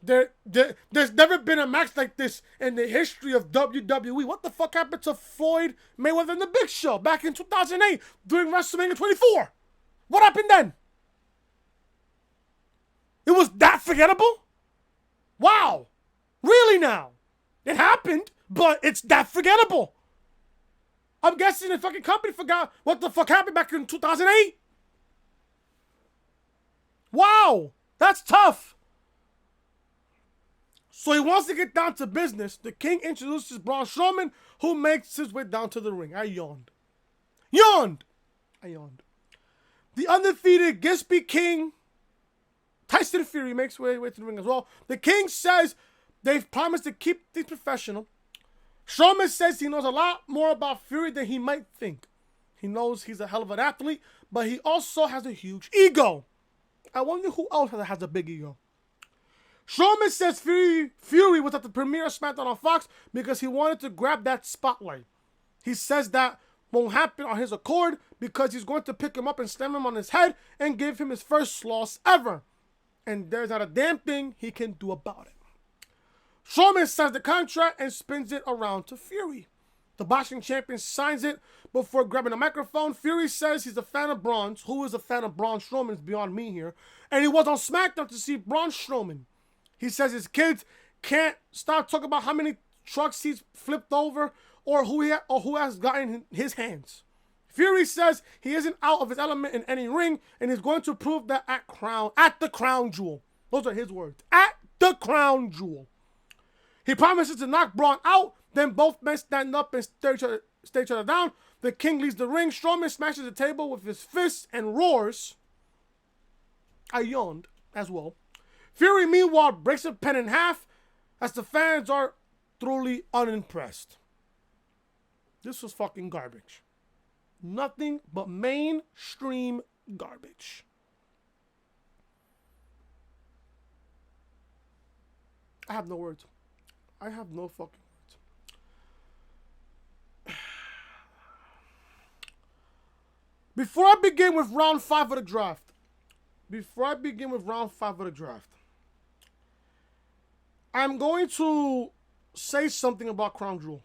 there's never been a match like this in the history of WWE. What the fuck happened to Floyd Mayweather and The Big Show back in 2008 during WrestleMania 24? What happened then? It was that forgettable? Wow. Really now? It happened, but it's that forgettable. I'm guessing the fucking company forgot what the fuck happened back in 2008. Wow. That's tough. So he wants to get down to business. The King introduces Braun Strowman, who makes his way down to the ring. I yawned. I yawned. The undefeated Gispy King, Tyson Fury, makes way to the ring as well. The King says they've promised to keep things professional. Strowman says he knows a lot more about Fury than he might think. He knows he's a hell of an athlete, but he also has a huge ego. I wonder who else has a big ego. Strowman says Fury was at the premiere of SmackDown on Fox because he wanted to grab that spotlight. He says that won't happen on his accord because he's going to pick him up and slam him on his head and give him his first loss ever. And there's not a damn thing he can do about it. Strowman signs the contract and spins it around to Fury. The boxing champion signs it before grabbing a microphone. Fury says he's a fan of Braun's. Who is a fan of Braun Strowman is beyond me here. And he was on SmackDown to see Braun Strowman. He says his kids can't stop talking about how many trucks he's flipped over or who has gotten his hands. Fury says he isn't out of his element in any ring and is going to prove that at the crown jewel. Those are his words. At the crown jewel. He promises to knock Braun out. Then both men stand up and stare each other down. The King leaves the ring. Strowman smashes the table with his fists and roars. I yawned as well. Fury, meanwhile, breaks a pen in half as the fans are thoroughly unimpressed. This was fucking garbage. Nothing but mainstream garbage. I have no words. I have no fucking words. Before I begin with round 5 of the draft, I'm going to say something about Crown Jewel.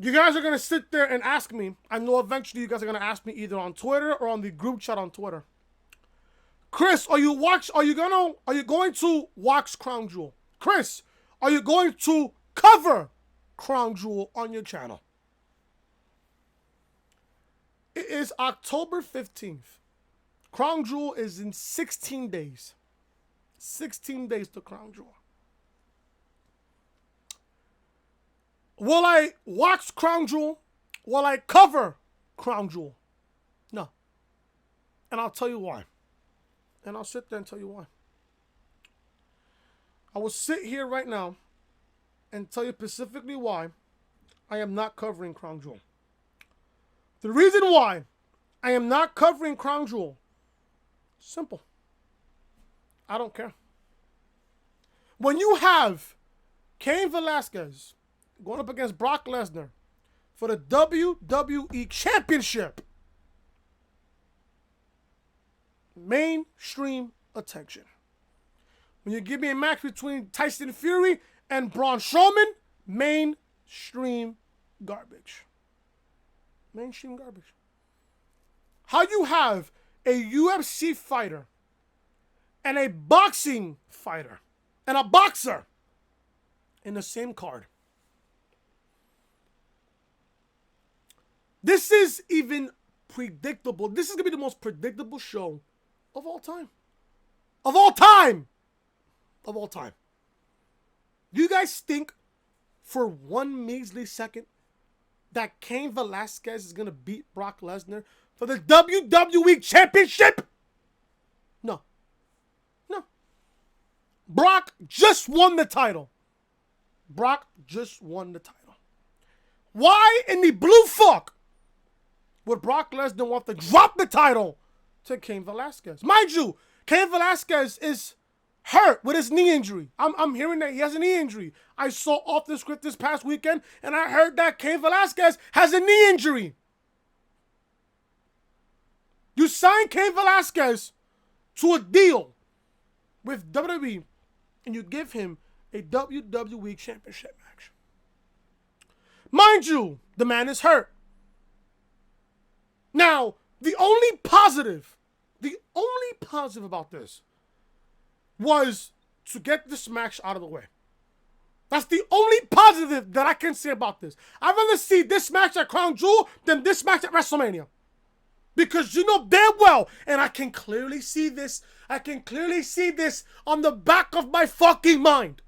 You guys are going to sit there and ask me. I know eventually you guys are going to ask me either on Twitter or on the group chat on Twitter. Chris, are you going to watch Crown Jewel? Chris, are you going to cover Crown Jewel on your channel? It is October 15th. Crown Jewel is in 16 days. 16 days to Crown Jewel. Will I watch Crown Jewel? Will I cover Crown Jewel? No. And I'll tell you why. And I'll sit there and tell you why. I will sit here right now and tell you specifically why I am not covering Crown Jewel. The reason why I am not covering Crown Jewel, simple. I don't care. When you have Cain Velasquez going up against Brock Lesnar for the WWE Championship, mainstream attention. When you give me a match between Tyson Fury and Braun Strowman, mainstream garbage. Mainstream garbage. How you have a UFC fighter and a boxing fighter and a boxer in the same card. This is even predictable. This is going to be the most predictable show of all time. Of all time! Of all time. Do you guys think for one measly second that Cain Velasquez is going to beat Brock Lesnar for the WWE Championship? No. No. Brock just won the title. Brock just won the title. Why in the blue fuck would Brock Lesnar want to drop the title to Cain Velasquez? Mind you, Cain Velasquez is hurt with his knee injury. I'm hearing that he has a knee injury. I saw off the script this past weekend, and I heard that Cain Velasquez has a knee injury. You sign Cain Velasquez to a deal with WWE, and you give him a WWE Championship match. Mind you, the man is hurt. Now, the only positive about this was to get this match out of the way. That's the only positive that I can say about this. I'd rather see this match at Crown Jewel than this match at WrestleMania. Because you know damn well, and I can clearly see this on the back of my fucking mind.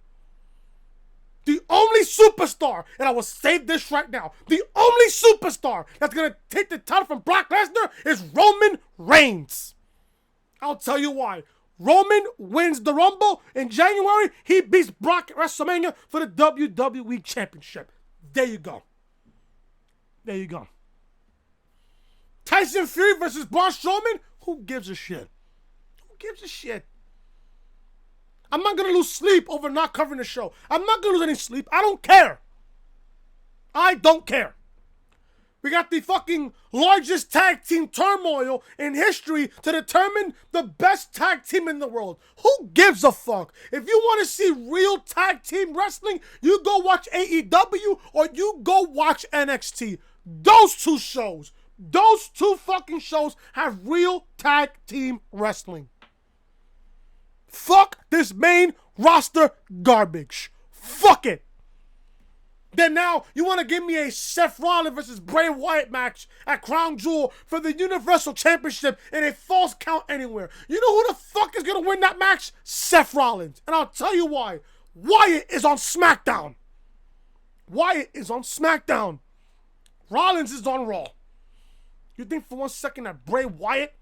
The only superstar, and I will say this right now, the only superstar that's going to take the title from Brock Lesnar is Roman Reigns. I'll tell you why. Roman wins the Rumble in January. He beats Brock at WrestleMania for the WWE Championship. There you go. There you go. Tyson Fury versus Braun Strowman. Who gives a shit? Who gives a shit? I'm not going to lose sleep over not covering the show. I'm not going to lose any sleep. I don't care. I don't care. We got the fucking largest tag team turmoil in history to determine the best tag team in the world. Who gives a fuck? If you want to see real tag team wrestling, you go watch AEW or you go watch NXT. Those two shows, those two fucking shows have real tag team wrestling. Fuck this main roster garbage. Fuck it. Then now, you want to give me a Seth Rollins versus Bray Wyatt match at Crown Jewel for the Universal Championship in a false count anywhere. You know who the fuck is going to win that match? Seth Rollins. And I'll tell you why. Wyatt is on SmackDown. Wyatt is on SmackDown. Rollins is on Raw. You think for 1 second that Bray Wyatt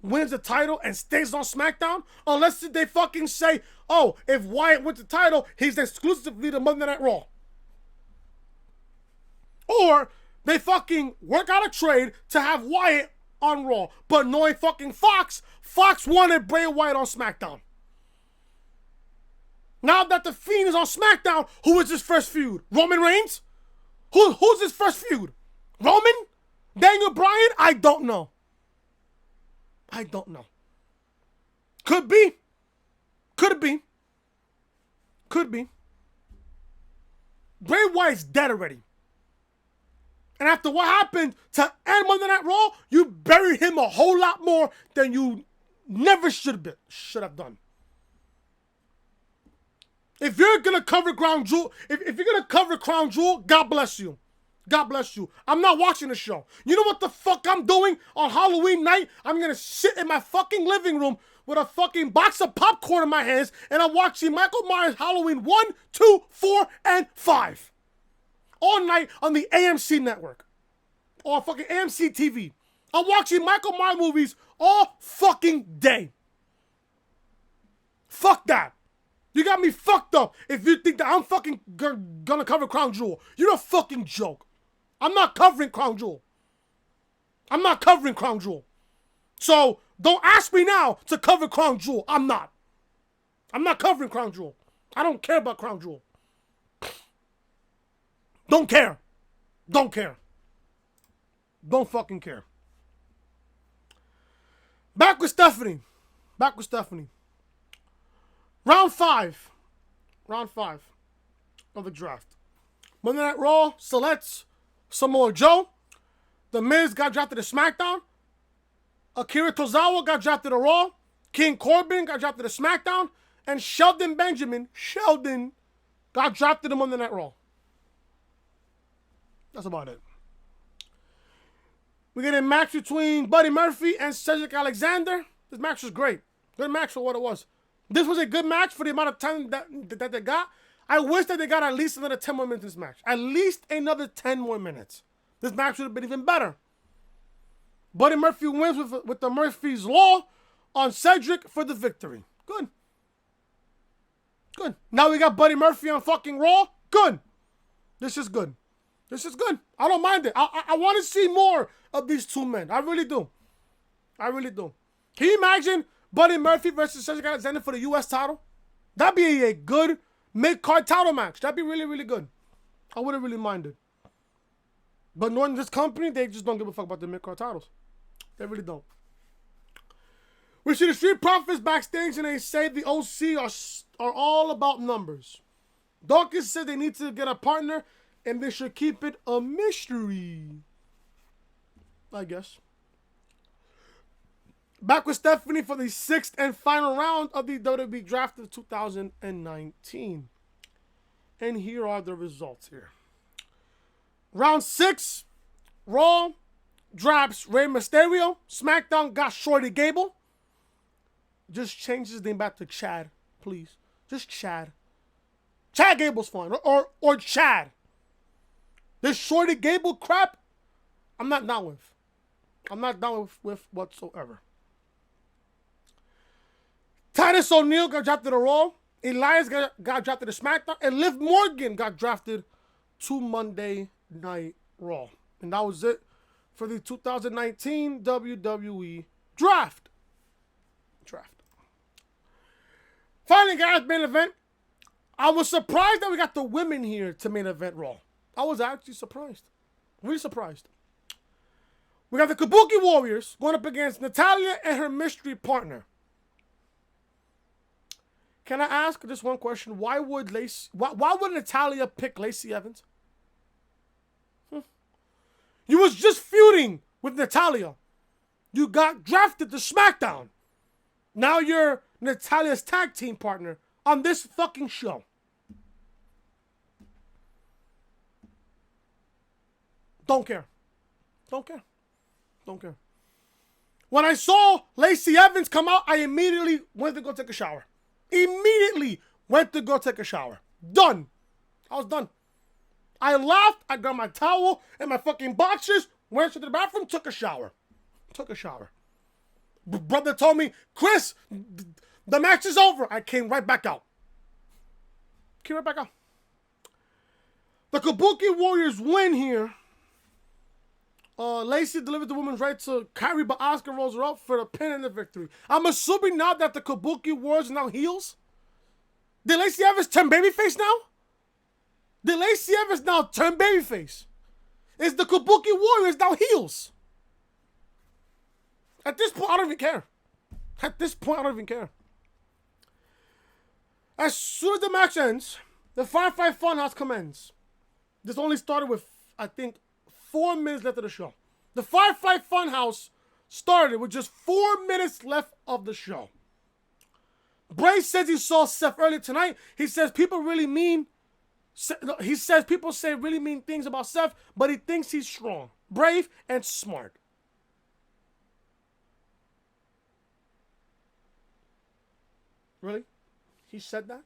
wins the title and stays on SmackDown? Unless they fucking say, oh, if Wyatt wins the title, he's exclusively the Monday Night Raw. Or they fucking work out a trade to have Wyatt on Raw. But knowing fucking Fox wanted Bray Wyatt on SmackDown. Now that the Fiend is on SmackDown, who is his first feud? Roman Reigns? Who's his first feud? Roman? Daniel Bryan? I don't know. I don't know. Could be. Could be. Could be. Bray Wyatt's dead already. And after what happened to end Monday Night Raw, you buried him a whole lot more than you never should have done. If you're gonna cover Crown Jewel, if you're gonna cover Crown Jewel, God bless you. God bless you. I'm not watching the show. You know what the fuck I'm doing on Halloween night? I'm gonna sit in my fucking living room with a fucking box of popcorn in my hands, and I'm watching Michael Myers Halloween 1, 2, 4, and 5. All night on the AMC network. Or fucking AMC TV. I'm watching Michael Myers movies all fucking day. Fuck that. You got me fucked up if you think that I'm fucking gonna cover Crown Jewel. You're a fucking joke. I'm not covering Crown Jewel. I'm not covering Crown Jewel. So don't ask me now to cover Crown Jewel. I'm not. I'm not covering Crown Jewel. I don't care about Crown Jewel. Don't care. Don't care. Don't fucking care. Back with Stephanie. Back with Stephanie. Round 5. Round 5 of the draft. Monday Night Raw selects Samoa Joe. The Miz got drafted to SmackDown. Akira Tozawa got drafted to Raw. King Corbin got drafted to SmackDown. And Shelton Benjamin, got drafted to Monday Night Raw. That's about it. We get a match between Buddy Murphy and Cedric Alexander. This match was great. Good match for what it was. This was a good match for the amount of time that they got. I wish that they got at least another 10 more minutes in this match. At least another 10 more minutes. This match would have been even better. Buddy Murphy wins with the Murphy's Law on Cedric for the victory. Good. Good. Now we got Buddy Murphy on fucking Raw. Good. This is good. This is good. I don't mind it. I want to see more of these two men. I really do. I really do. Can you imagine Buddy Murphy versus Cedric Alexander for the U.S. title? That'd be a good mid-card title match. That'd be really, really good. I wouldn't really mind it. But knowing this company, they just don't give a fuck about the mid-card titles. They really don't. We see the Street Profits backstage and they say the OC are all about numbers. Dawkins said they need to get a partner and they should keep it a mystery. I guess. Back with Stephanie for the 6th and final round of the WWE Draft of 2019. And here are the results here. Round 6, Raw drafts Rey Mysterio. SmackDown got Shorty Gable. Just change his name back to Chad, please. Just Chad. Chad Gable's fine. Or Chad. This Shorty Gable crap, I'm not down with. I'm not down with whatsoever. Titus O'Neil got drafted to Raw. Elias got drafted to SmackDown. And Liv Morgan got drafted to Monday Night Raw. And that was it for the 2019 WWE Draft. Finally, guys, main event. I was surprised that we got the women here to main event Raw. I was actually surprised. Really surprised. We got the Kabuki Warriors going up against Natalya and her mystery partner. Can I ask just one question? Why would Natalya pick Lacey Evans? You was just feuding with Natalya. You got drafted to SmackDown. Now you're Natalya's tag team partner on this fucking show. Don't care. When I saw Lacey Evans come out, I immediately went to go take a shower. Done. I was done. I laughed. I got my towel and my fucking boxers, went to the bathroom, took a shower. Brother told me, Chris, the match is over. I came right back out. The Kabuki Warriors win here. Lacey delivered the woman's right to Kyrie, but Asuka rolls her up for the pin and the victory. I'm assuming now that the Kabuki Warriors are now heels. Did Lacey Evans turn babyface now? Is the Kabuki Warriors now heels? At this point, I don't even care. As soon as the match ends, the Firefly Funhouse commences. This only started with, I think, 4 minutes left of the show. The Firefly Funhouse started with just 4 minutes left of the show. Bray says he saw Seth earlier tonight. He says people say really mean things about Seth, but he thinks he's strong, brave, and smart. Really? He said that?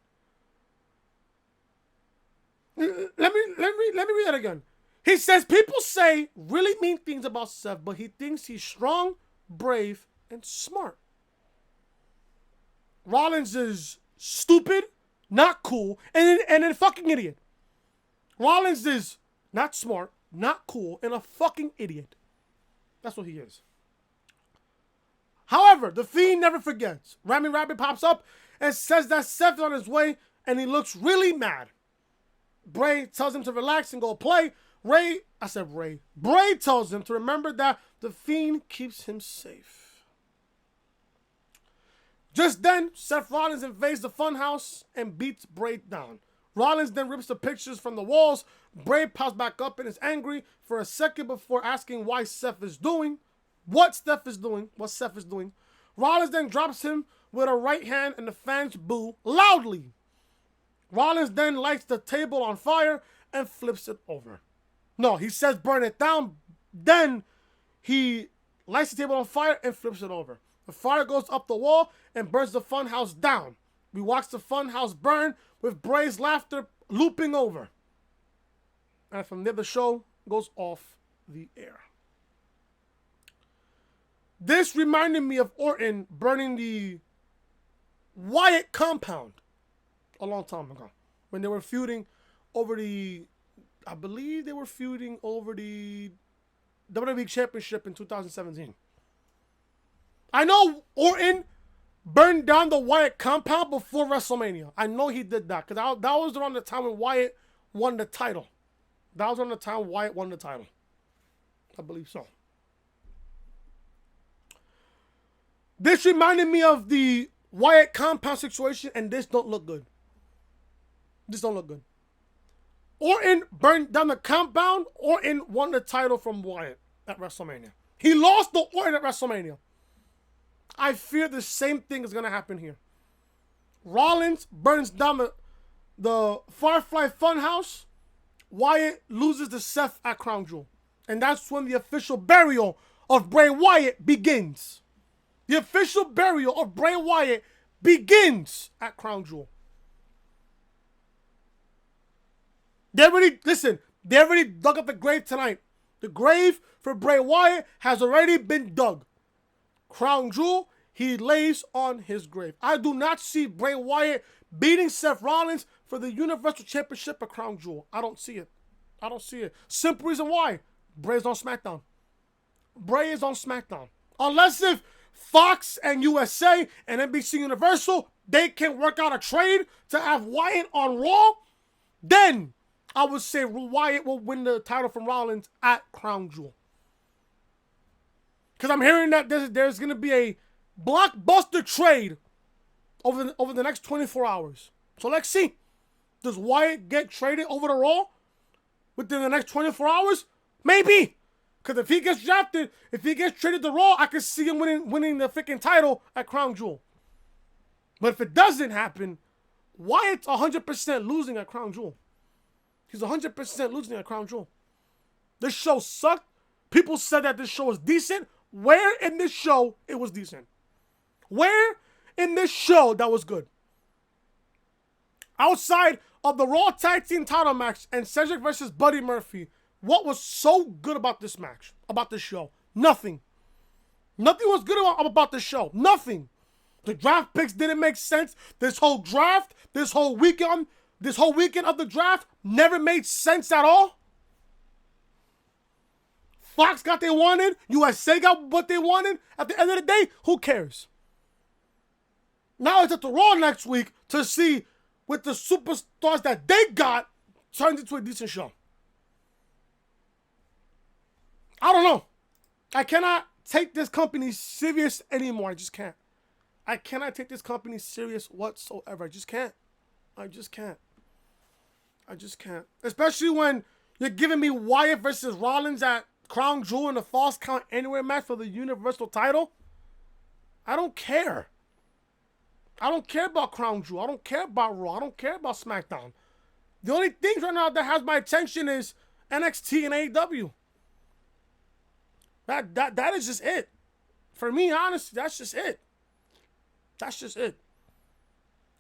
Let me read that again. He says people say really mean things about Seth, but he thinks he's strong, brave, and smart. Rollins is stupid, not cool, and a fucking idiot. Rollins is not smart, not cool, and a fucking idiot. That's what he is. However, the Fiend never forgets. Rami Rabbit pops up and says that Seth is on his way, and he looks really mad. Bray tells him to relax and go play. Bray tells him to remember that the Fiend keeps him safe. Just then, Seth Rollins invades the funhouse and beats Bray down. Rollins then rips the pictures from the walls. Bray pops back up and is angry for a second before asking what Seth is doing. Rollins then drops him with a right hand and the fans boo loudly. Rollins then lights the table on fire and flips it over. No, he says burn it down. Then he lights the table on fire and flips it over. The fire goes up the wall and burns the funhouse down. We watch the funhouse burn with Bray's laughter looping over. And from there, the show goes off the air. This reminded me of Orton burning the Wyatt compound a long time ago when they were feuding over the WWE Championship in 2017. I know Orton burned down the Wyatt compound before WrestleMania. I know he did that because that was around the time when Wyatt won the title. I believe so. This reminded me of the Wyatt compound situation, and this don't look good. Orton burned down the compound. Orton won the title from Wyatt at WrestleMania. He lost to Orton at WrestleMania. I fear the same thing is going to happen here. Rollins burns down the Firefly Funhouse. Wyatt loses to Seth at Crown Jewel. And that's when the official burial of Bray Wyatt begins. The official burial of Bray Wyatt begins at Crown Jewel. They already dug up the grave tonight. The grave for Bray Wyatt has already been dug. Crown Jewel, he lays on his grave. I do not see Bray Wyatt beating Seth Rollins for the Universal Championship or Crown Jewel. I don't see it. I don't see it. Simple reason why. Bray's on SmackDown. Bray is on SmackDown. Unless if Fox and USA and NBC Universal, they can work out a trade to have Wyatt on Raw, then I would say Wyatt will win the title from Rollins at Crown Jewel. Because I'm hearing that there's going to be a blockbuster trade over the next 24 hours. So let's see. Does Wyatt get traded over to Raw within the next 24 hours? Maybe. Because if he gets drafted, if he gets traded to Raw, I could see him winning the freaking title at Crown Jewel. But if it doesn't happen, Wyatt's 100% losing at Crown Jewel. He's 100% losing at Crown Jewel. This show sucked. People said that this show was decent. Where in this show it was decent? Where in this show that was good? Outside of the Raw Tag Team title match and Cedric versus Buddy Murphy, what was so good about this match, about this show? Nothing. Nothing was good about this show. Nothing. The draft picks didn't make sense. This whole draft, this whole weekend of the draft never made sense at all. Fox got what they wanted. USA got what they wanted. At the end of the day, who cares? Now it's at the Raw next week to see with the superstars that they got turns into a decent show. I don't know. I cannot take this company serious anymore. I just can't. I cannot take this company serious whatsoever. I just can't. I just can't. Especially when you're giving me Wyatt versus Rollins at Crown Jewel in a Falls Count Anywhere match for the Universal title. I don't care. I don't care about Crown Jewel. I don't care about Raw. I don't care about SmackDown. The only things right now that has my attention is NXT and AEW. That is just it. For me, honestly, that's just it. That's just it.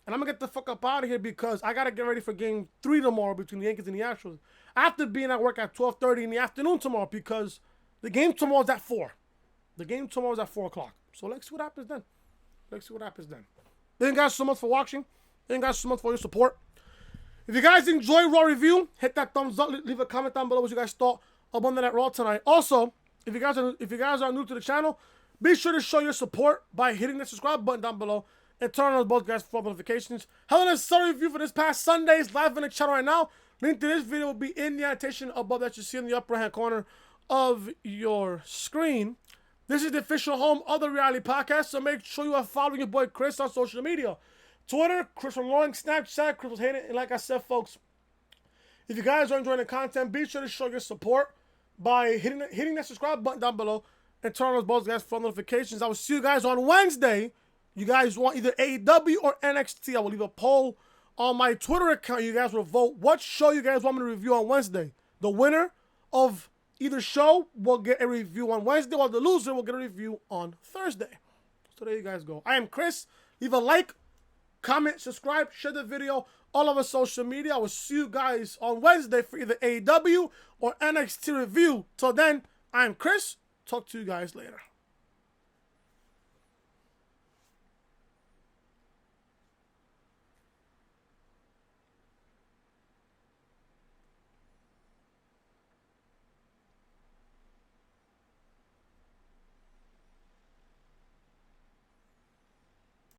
And I'm going to get the fuck up out of here because I got to get ready for Game 3 tomorrow between the Yankees and the Astros. I have to be at work at 12:30 in the afternoon tomorrow because the game tomorrow is at 4. The game tomorrow is at 4 o'clock. So let's see what happens then. Thank you guys so much for watching. Thank you guys so much for your support. If you guys enjoy Raw Review, hit that thumbs up. Leave a comment down below what you guys thought of Monday Night Raw tonight. Also, if you guys are new to the channel, be sure to show your support by hitting the subscribe button down below and turn on both guys for notifications. Hell in a Sunday review for this past Sunday's live in the channel right now. Link to this video will be in the annotation above that you see in the upper hand corner of your screen. This is the official home of the Reality Podcast, so make sure you are following your boy Chris on social media. Twitter, Chris from Loring, Snapchat, Chris was hating. And like I said, folks, if you guys are enjoying the content, be sure to show your support by hitting that subscribe button down below and turn on those both guys for notifications. I will see you guys on Wednesday. You guys want either AEW or NXT. I will leave a poll on my Twitter account. You guys will vote what show you guys want me to review on Wednesday. The winner of either show will get a review on Wednesday, while the loser will get a review on Thursday. So there you guys go. I am Chris. Leave a like, comment, subscribe, share the video all over social media. I will see you guys on Wednesday for either AEW or NXT review. Till then, I am Chris. Talk to you guys later.